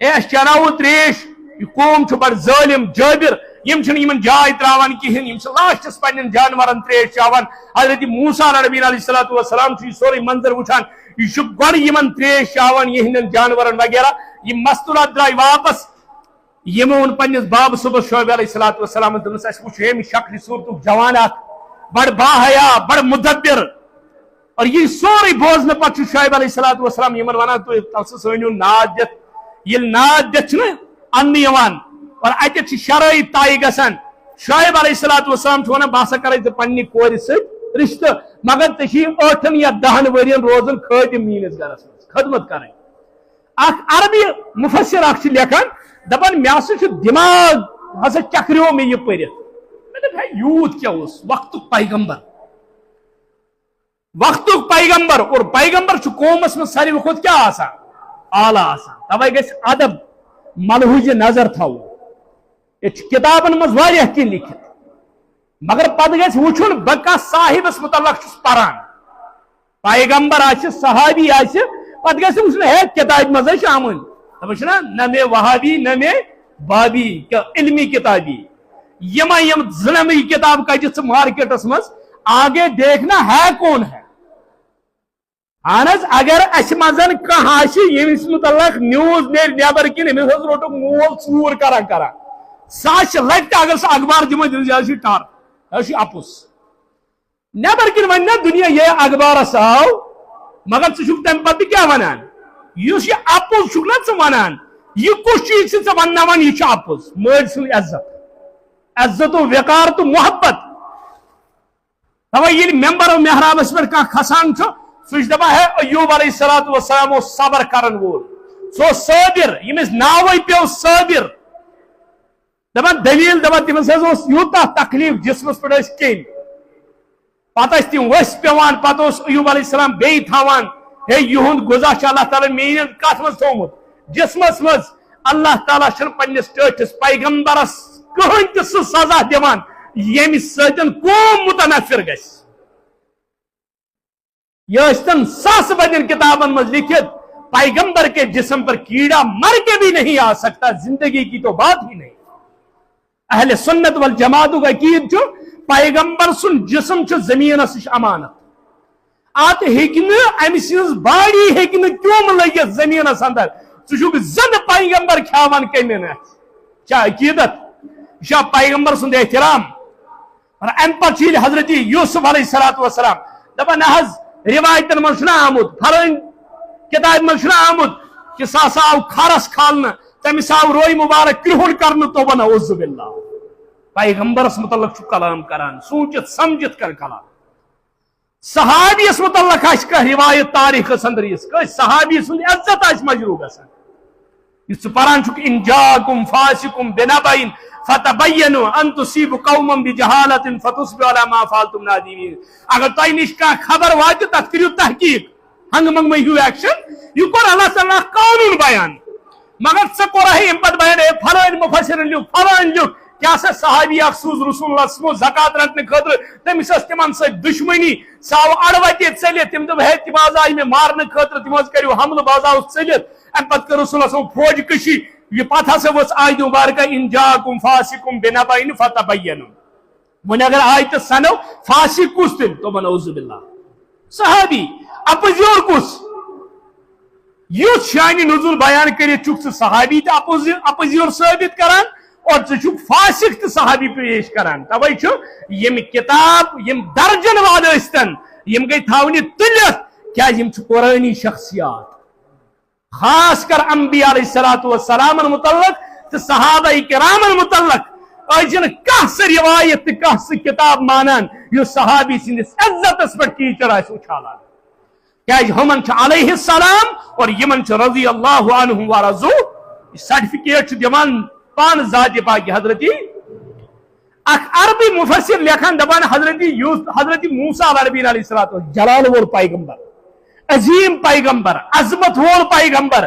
اس چناو تریش یہ قوم چھو بڑ ظالم جابر یم چھن یمن جائے تراوان کہن یم چھ لاسٹس پنن جانورن تریش چاوان حضرت موسیٰ علیہ نبی علیہ السلام چھ سورے منظر وچھان یہ گڑ یمن تریش چاوان یہندن جانورن وغیرہ یہ مستورات درائی واپس یمون پنس باب صبح شعیب علیہ السلام دنس اس وچھ ہم شکل صورت جوانات بڑ باحیا بڑ مدبر اور یہ سورے بوزن پتہ شعیب علیہ السلام یمن ونان تو تلس سنیو ناد دت یل ناد دت چھ ان یوان اور اتت شرائط طے گژھان شعیب علیہ السلام چھ ونان باسا کرے پننی کور ست رشتہ مگر تھی 8 یا 10 ورین روزن خادم میس گرس مز خدمت کریں اخ عربی مفسر اخ لکھان دپان مے ہسا دماغ ہسا چکریو میں یہ پرت میں دپ یوت کیا اس وقت پیغمبر اور پیغمبر قومس میں ساروی کھت کیا آسان اعلیٰ آسان توے گژھِ ادب ملحوظ نظر تھو یہ کتابن مز واریاہ کینٛہہ لکھت مگر پتہ گژھِ وچھن بہ کس صاحبس متعلق چھس پران پیغمبر آسہِ صحابی آسہِ پتہ گژھِ وچھن ہے کتاب مز آمن دپان نا نہ میں وہابی نہ میں بابی علمی کتابی یم زنمی کتاب کج مارکیٹس مز آگے دیکھنا ہے کون ہے اگر اس مزن کھانا یمس متعلق نیوز نیل نیبر کن امس روٹک مول ژور کران ساش لٹ اگر سہ اخبار دم یہ ٹار یہ اپس نیبر کن ون دنیا یہ اخبارس آو مگر ثک تم پتہ کیا ونان اس یہ اپز نا ث ونان یہ کس چیز سے ون یہ اپز ماج سن عزت و وقار تو محبت توے یل ممبر و محرابس پہ کھسان سہ دپان ہے ایوب علیہ السلام صبر کرن وول سو صابر یمس ناوے پیو صابر دپان دلیل دپان تمس یوتہ تکلیف جسمس پہ کن پتہ تم ؤس پیوان پتہ ایوب علیہ السلام بیٚیہِ تھاوان ہے یہند غذا اللہ تعالیٰ میان کت مز تھومت جسمس مز اللہ تعالیٰ پنس ٹھٹس پیغمبرس کہین تہ سہ سزا دِوان یم سۭتۍ قوم متنفر گژھِ یہ ٲسۍتن ساس بدین کتابن مز لکھت پیغمبر کے جسم پر کیڑا مر کے بھی نہیں آ سکتا زندگی کی تو بات ہی نہیں اہل سنت والجماعت عقید پیغمبر سن جسم زمین امانت ات ام سز باڑی کیوم لگت زمین اندر زن پیغمبر کھاوان کمین کیا عقیدت یہ پیغمبر سند احترام اور ام پہ حضرت یوسف علیہ السلام دپان روایتن من آمت پھلن کتاب من آمت کہ سا آو کھرس کھالن تمس آو روئی مبارک کرہن کرن تو بنا عز باللہ پیغمبرس متعلق کلام کران سوچت سمجھت کر کلام صحابیس متعلق کا روایت تاریخ اندر صحابی سند عزت مجروح گسان اس پران ان جاءکم فاسقم بنبأ فتبینوا ان تصیبوا قوما بجہالۃ فتصبحوا علی ما فعلتم نادمین اگر تہ نش خبر وات تک کریو تحقیق ہنگ منگ میں ایکشن یہ کور اللہ تعالیٰ قانون بیان مگر سہ کور پتہ بیان فلان مفسر لکھ فلان لکھ کیا سا صحابی اخصوص رسول اللہ صلی اللہ علیہ وسلم زکات رٹنے خاطر تمس تمن ست دشمنی سہ آو اڑوتے ثلت تم دپ ہے تم آز آئی میں مارنے خاطر تم کرو حملہ باز آو ثلت ام پتہ کر رسول اللہ صلی اللہ علیہ وسلم فوج کشی یہ پتہ ہسا وس آیت مبارکہ ان جاءکم فاسقم بنبأ فتبینوا ون اگر آیت سنو فاسق کس تم تو بن اعوذ باللہ صحابی اپوزیور کس یس شان نزول بیان کرت چک صحابی تو اپوزیور ثابت کران اور ٹھیک فاسق تو صحابی پیش کران توے یم کتاب یم درجن واد ستن یم گئی تھاونی تلت کیا یم قرآنی شخصیات خاص کر انبیاء علیہ السلام متعلق تو صحابہ کرام متعلق آجن کہ سہ روایت تو کہ سہ کتاب مانان یہ صحابی سندس عزت پہ کیچر آس اچھالان کیا ہمن علیہ السلام اور یمن رضی اللہ عنہم ورضو سرٹیفکیٹ دیوان پان ذات پاک حضرت اخ عربی مفسر لکھان دپان حضرت موسیٰ علیہ السلام جلال وول پیغمبر عظیم پیغمبر عظمت وول پیغمبر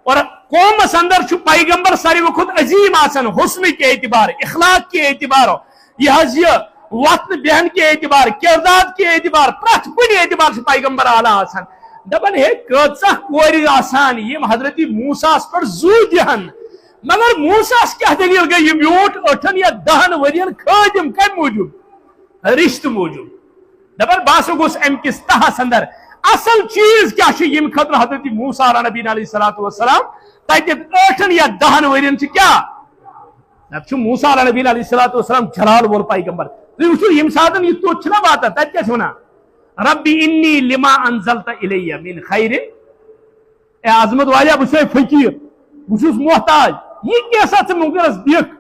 اور قومس اندر پیغمبر ساروی کھت عظیم آسان حسن کے اعتبار اخلاق کے اعتبار یہ وطن بہن کے اعتبار کردار کے اعتبار پرت کن اعتبار سے پیغمبر اعلیٰ آسان دپان ہے کۭژاہ کورِ آسان یم حضرت موسیٰ پر زو دہن مگر موسیٰ کیا دلیل گئی یہ میوٹ 8 یا 10 ورین خادم کم موجود رشت موجود دپان باسو گوس ام کس تہس اندر اصل چیز کیا یم خطر حضرت موسیٰ علیہ نبی علیہ السلام تک 8 یا 10 ورین کیا موسیٰ علیہ نبی علیہ السلام جلال وول پیغمبر یم ساتن یہ توت نا بات تک کیا ونان ربی انی لما انزلت الی من خیر اے عظمت والا بس فقیر بس محتاج یہ کیسا ثے منکرس دیکھ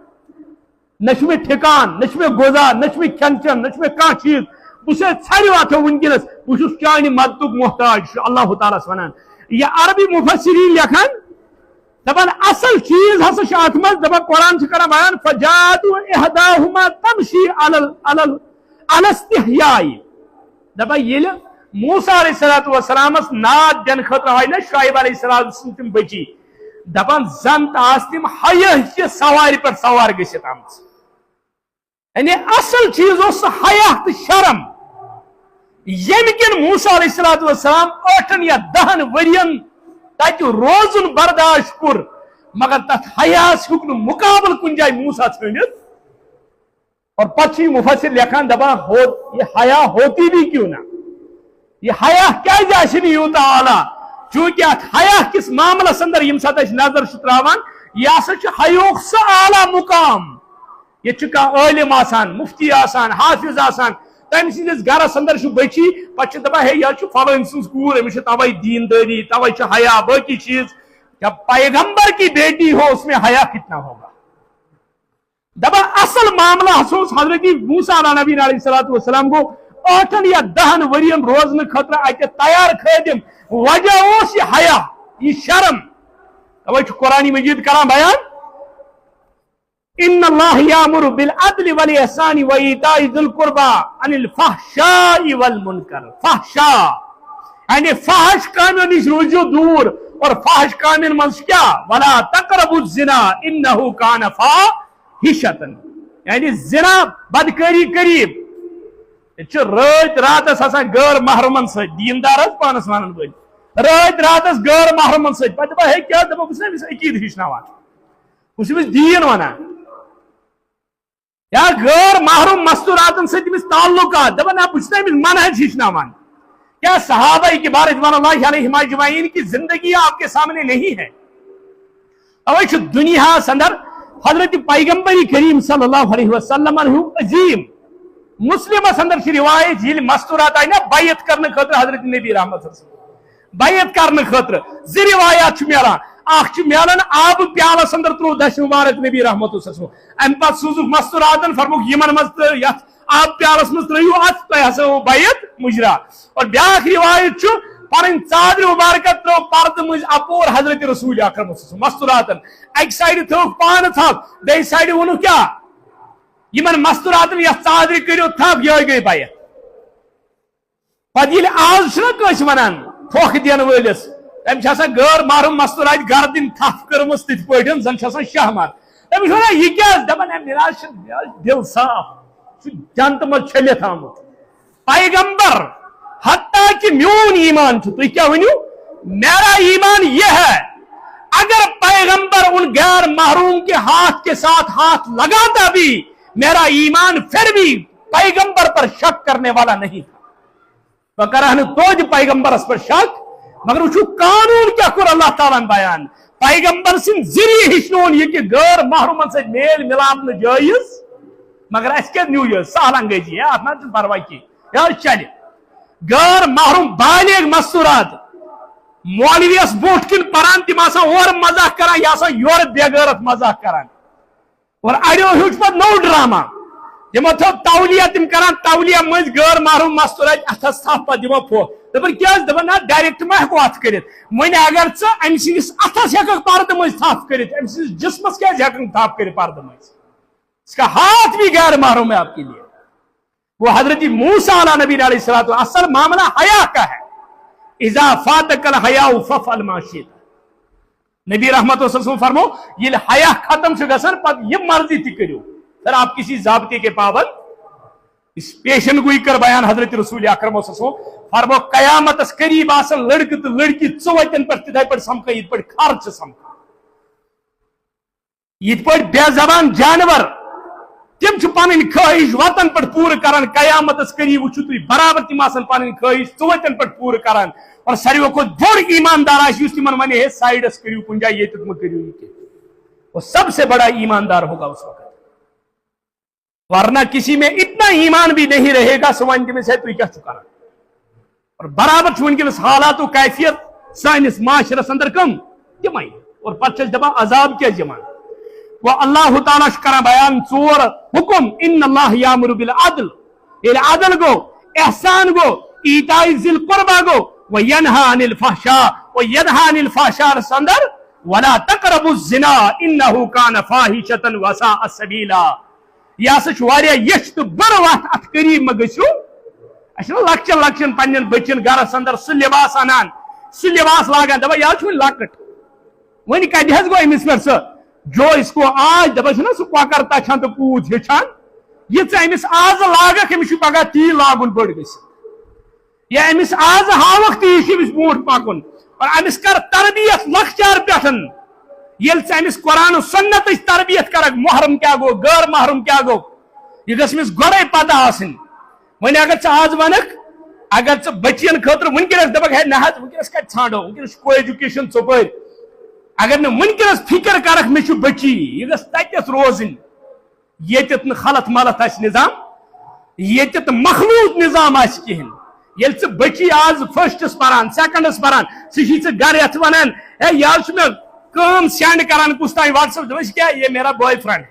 نش میں ٹھکان نش میں غذا نش میں کھین چین نش میں کانٛہہ چیز بس ژھرِ واتھو ونکس بس چانہ مددک محتاج اللہ تعالیٰ ونان یہ عربی مفسرین لکھان دپان اصل چیز ہسا ات مز دپان قرآن کران بیان فجاءت احداہما تمشی علی استحیاء دپان یل موسیٰ علیہ السلام ناد دن خاطر آئی نا شعیب علیہ السلام تم بچی دپان زن آس تم حیا کہ سوار پر سوار گھت آم یعنی اصل چیز اس حیا تو شرم یم کن موسیٰ علیہ السلام 8 یا 10 ورین تک روزن برداشت کور مگر تک حیاس ہک مقابل کن جائے موسیٰ ثنت اور پچھی مفسر لکھان دپان یہ حیا ہوتی بھی کیوں نہ یہ حیا کیا جائے یوتا اعلیٰ چونکہ ات حیا کس معاملس اندر یم سات نظر تراوان یہ ہسا حیوک سہ اعلیٰ مقام یہ عالم آسان مفتی آسان حافظ آسان تم سندس گرس اندر بچی پہ دپان ہے یہ فلان سز کور امس توے دینداری توے حیا باقی چیز کیا پیغمبر کی بیٹی ہو اس میں حیا کتنا ہوگا دپان اصل معاملہ حضرت موسیٰ علیہ نبی علیہ السلام کو 8 یا 10 ورین روزن خطر اتہ تیار خادم وجہ اس یہ حیا یہ شرم توے قرآن مجید کران بیان ان اللہ یامر بالعدل والاحسان وایتاء ذی القربى عن الفحشاء والمنکر فحشاء یعنی فحش کاموں نش روزو دور اور فحش کاموں مز کیا ولا تقربوا الزنا انه کان فاحشۃ یعنی زنا بدکاری قریب رات راتس آسان غیر محرمن ست دیندار پانس ونان ول رات راتس غیر محرمن ست پتہ ہے کیا دپان بس عقید ہچناوان بس دین ونان یا غیر محروم مستوراتن سے تمس تعلقات دپان نا بچ تمس منہج ہچناوان کیا صحابہ کی بار رضوان اللہ علیہم اجمعین کی زندگی آپ کے سامنے نہیں ہے؟ اوے چھ دنیا اندر حضرت پیغمبر کریم صلی اللہ علیہ وسلم عظیم مسلم اندر چھ روایت یل مستورات آئی نا بیعت کرنے خاطر حضرت نبی رحمت صلی اللہ علیہ وسلم بیعت کرنے خاطر زی روایات چھ میلان اخ میلان آب پیالس اندر ترو دش مبارک نبی رحمت اللہ علیہ وسلم ام پت سوزک مستوراتن فرموک یمن مز یت آب پیالس مز ترو ات تہ ہسا بیعت مجرا اور بیاکھ روایت چھ پن ژادر مبارکت ترو پرد مز اپور حضرت رسول اکرم صلی اللہ علیہ وسلم مستوراتن اک سائڈ تھو پان تھپ بی سائڈ ونو کیا یمن مستوراتن یت ژادر کریو تھپ یہ گئی بیعت پتہ ییٚلہِ آز چھُنہ کٲنٛسہِ ونان پھۄکھ دِنہٕ وٲلِس تٔمۍ چھِ آسان غٲر محروم مستورات گردٕنۍ تھپھ کٔرمٕژ تِتھ پٲٹھۍ زن چھِ آسان شہمت تٔمِس چھِ ونان یہِ کیٛاہ دپان ہے مےٚ حظ چھُ دل صاف چھُ جنتہٕ منٛز چھٔلِتھ آمُت پیغمبر حتیٰ کہ میون ایمان چھُ تُہۍ کیٛاہ ؤنِو میرا ایمان یہ ہے اگر پیغمبر ان غیر محروم کے ہاتھ کے ساتھ ہاتھ لگاتا بھی میرا ایمان پھر بھی پیغمبر پر شک کرنے والا نہیں تھا وکرہن توج پیغمبرس پر شک مگر وہ قانون کیا کر اللہ تعالیٰ بیان پیغمبر سن ذریعہ ہچنون یہ کہ غیر محرومن سے میل ملاپ نہ جائز مگر اس کے نیو ایئر سہل انگریزی ہے آپ نہ پرواہ کی یار چلے غیر محروم بالغ مستورات مولویس بوٹ کن پران تم آسان اور مزاق کران یا آسان یور بے غیرت مزاق کران اور اڑیو ہیوچ پت نو ڈرامہ تمو تھو تولیہ تم کران تولیہ مز غیر محروم مستورات اتھس تھپ پت دمو پھو دپان کیا دپان نا ڈائریکٹ ما ہیکو اتھ کرت ون اگر ژٕ ام سندس اتھس ہیککھ پردٕ مز تھپ کرت ام سندس جسمس کیا ہیکن تھپ کرت پردٕ مز اس کا ہاتھ بھی غیر محروم ہے آپ کے لیے وہ حضرت موسیٰ علیہ نبی علیہ الصلوۃ والسلام اصل معاملہ حیا کا ہے اذا فاتک الحیاء فافعل ما شئت نبی رحمت اللہ صلی اللہ علیہ وسلم فرمو یہ حیا ختم چھ گژھان پتہ یہ مرضی تہ کریو پھر آپ کسی ضابطے کے پابند اس پیشن گوئی کر بیان حضرت رسول اکرم صلی اللہ علیہ وسلم فرمو قیامت اس قریب آسن لڑکہ تو لڑکی ژوتن پر تتھے پر سمکھا یت پر خرچ سمکھا یت پر بے زبان جانور تم چھ پنن خواہش وطن پر پور کران قیامت اس قریب وچھو تھی برابر تم آسن پنن خواہش ژوتن پر پور کران اور ساروی کو بڑ ایماندار آس اس تمن ونہ ہے سائڈ اس کریو کن جائے یت مت کریو یہ وہ سب سے بڑا ایماندار ہوگا اس وقت ورنہ کسی میں اتنا ایمان بھی نہیں رہے گا سوان تمس ہے تو کیا چکا اور برابر چھ ونکس حالات و کیفیت سانس معاشرس اندر کم تمے اور پتہ دپان عذاب کیا جمان وہ اللہ تعالیٰ کران بیان ژور حکم ان اللہ یامر بالعدل یل عدل گو احسان گو ایتاء ذی القربى گو وینہی عن الفحشاء وینہی عن الفحشاء اندر ولا تقربوا الزنا انه كان فاحشة وساء سبیلا یہ ہسا واریاہ یچ تو بڑ وت ات قریب ما گژھو اچھا لکچن لکچن پنن بچن گرس اندر سہ لباس انان سہ لباس لاگان دپان یہ چھ لکٹ ون کتہ حظ گو امس پہ سہ جو اس کو آج دپان نا سہ کۄکر تچھان تو پوت ہچان یہ امس آز لاگک امس پگہ تی لاگن بڑ گژھِ یا امس آز ہاوک تی امس برونٹ پکن اور امس کر تربیت لکچار پہ یل امس قرآن و سنت تربیت کرک محرم کیا گو غیر محرم کیا گو یہ گھس امس گۄڈے پتہ آسن ون اگر ژٕ آز ونکھ اگر ژٕ بچین خاطر ونکس دپک ہے نہ حظ ونکس کتہ ژھانڈو ونکس کو ایجوکیشن ژوپر اگر نہ ونکس فکر کرک مے چھ بچی یہ گھس تتس روزن یتت نہ خلط ملط آس نظام یتت مخلوط نظام آس کہین یل ژٕ بچی آز فرسٹس پران سیکنڈس پران ژٕ چھ گھر یتھ ونان ہے یار چھ مے کام سینڈ کران کس تین واٹس ایپ دس کیا یہ میرا بوائے فرینڈ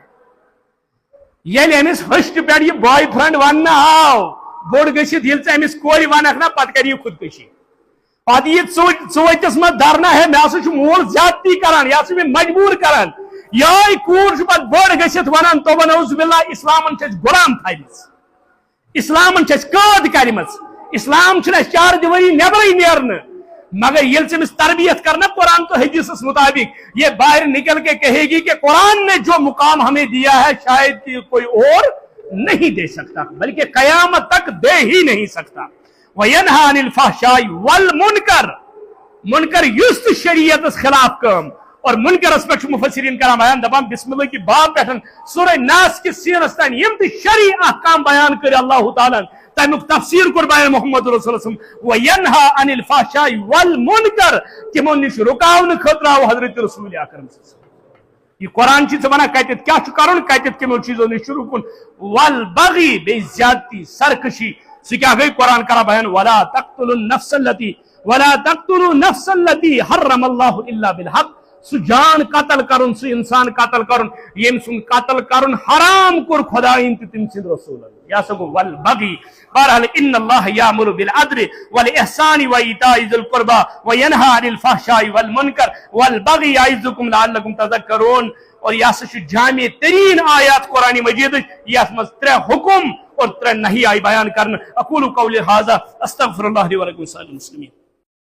یل امس ہسٹ پہ یہ بوائے فرینڈ ون آو بوڑ گھت یل امس کور ونکھ نا پتہ کر یہ خودکشی پتہ یہ ژوتس مت دھرنا ہے مے ہسا مول زیادتی کران یہ ہسا مجبور کران یہ کور پتہ بوڑ گھت ونان تو نعوذ باللہ اسلامن چھ غلام تھایمژ اسلامن چھ قید کرمژ اسلام چھ چار دیواری نیبرے نیرن مگر یل سے تربیت کرنا قرآن تو حدیث مطابق یہ باہر نکل کے کہے گی کہ قرآن نے جو مقام ہمیں دیا ہے شاید کوئی اور نہیں دے سکتا بلکہ قیامت تک دے ہی نہیں سکتا وَيَنْهَا عَنِ الْفَحْشَاءِ وَالْمُنْكَرِ منکر یست شریعت خلاف کام اور منکرس پہ مفسرین کران بیان دپان بسم اللہ کی باب پہ سورہ ناس کس سینس تین یم تہ شرعی احکام بیان کر اللہ تعالیٰ تمیک تفسیر کور بیان محمد رسول اللہ وینہا عن الفحشاء والمنکر تمو نش رکاون خاطر آو حضرت رسول اکرم صلی اللہ علیہ وسلم یہ قرآن چیز ونان کتت کیا کرن کتت کمو چیزوں نش رکن والبغی بے زیادتی سرکشی سی کیا گئی قرآن کرا بیان ولا تقتلوا النفس التي حرم اللہ الا بالحق سو جان قتل کرن سو انسان قتل کرن یم سن قتل کرن حرام کور خدائین تم سند رسول اللہ یا سگو والبغی بہرحال ان اللہ یامر بالعدل والاحسان وایتاء ذی القربى وینہی عن الفحشاء والمنکر والبغی یعظکم لعلکم تذکرون اور یہ سا جامع ترین آیات قرآن مجید یہ مز 3 حکم اور 3 نہی آئی بیان کرن اقول قولی ھذا استغفر اللہ لی ولکم سائر المسلمین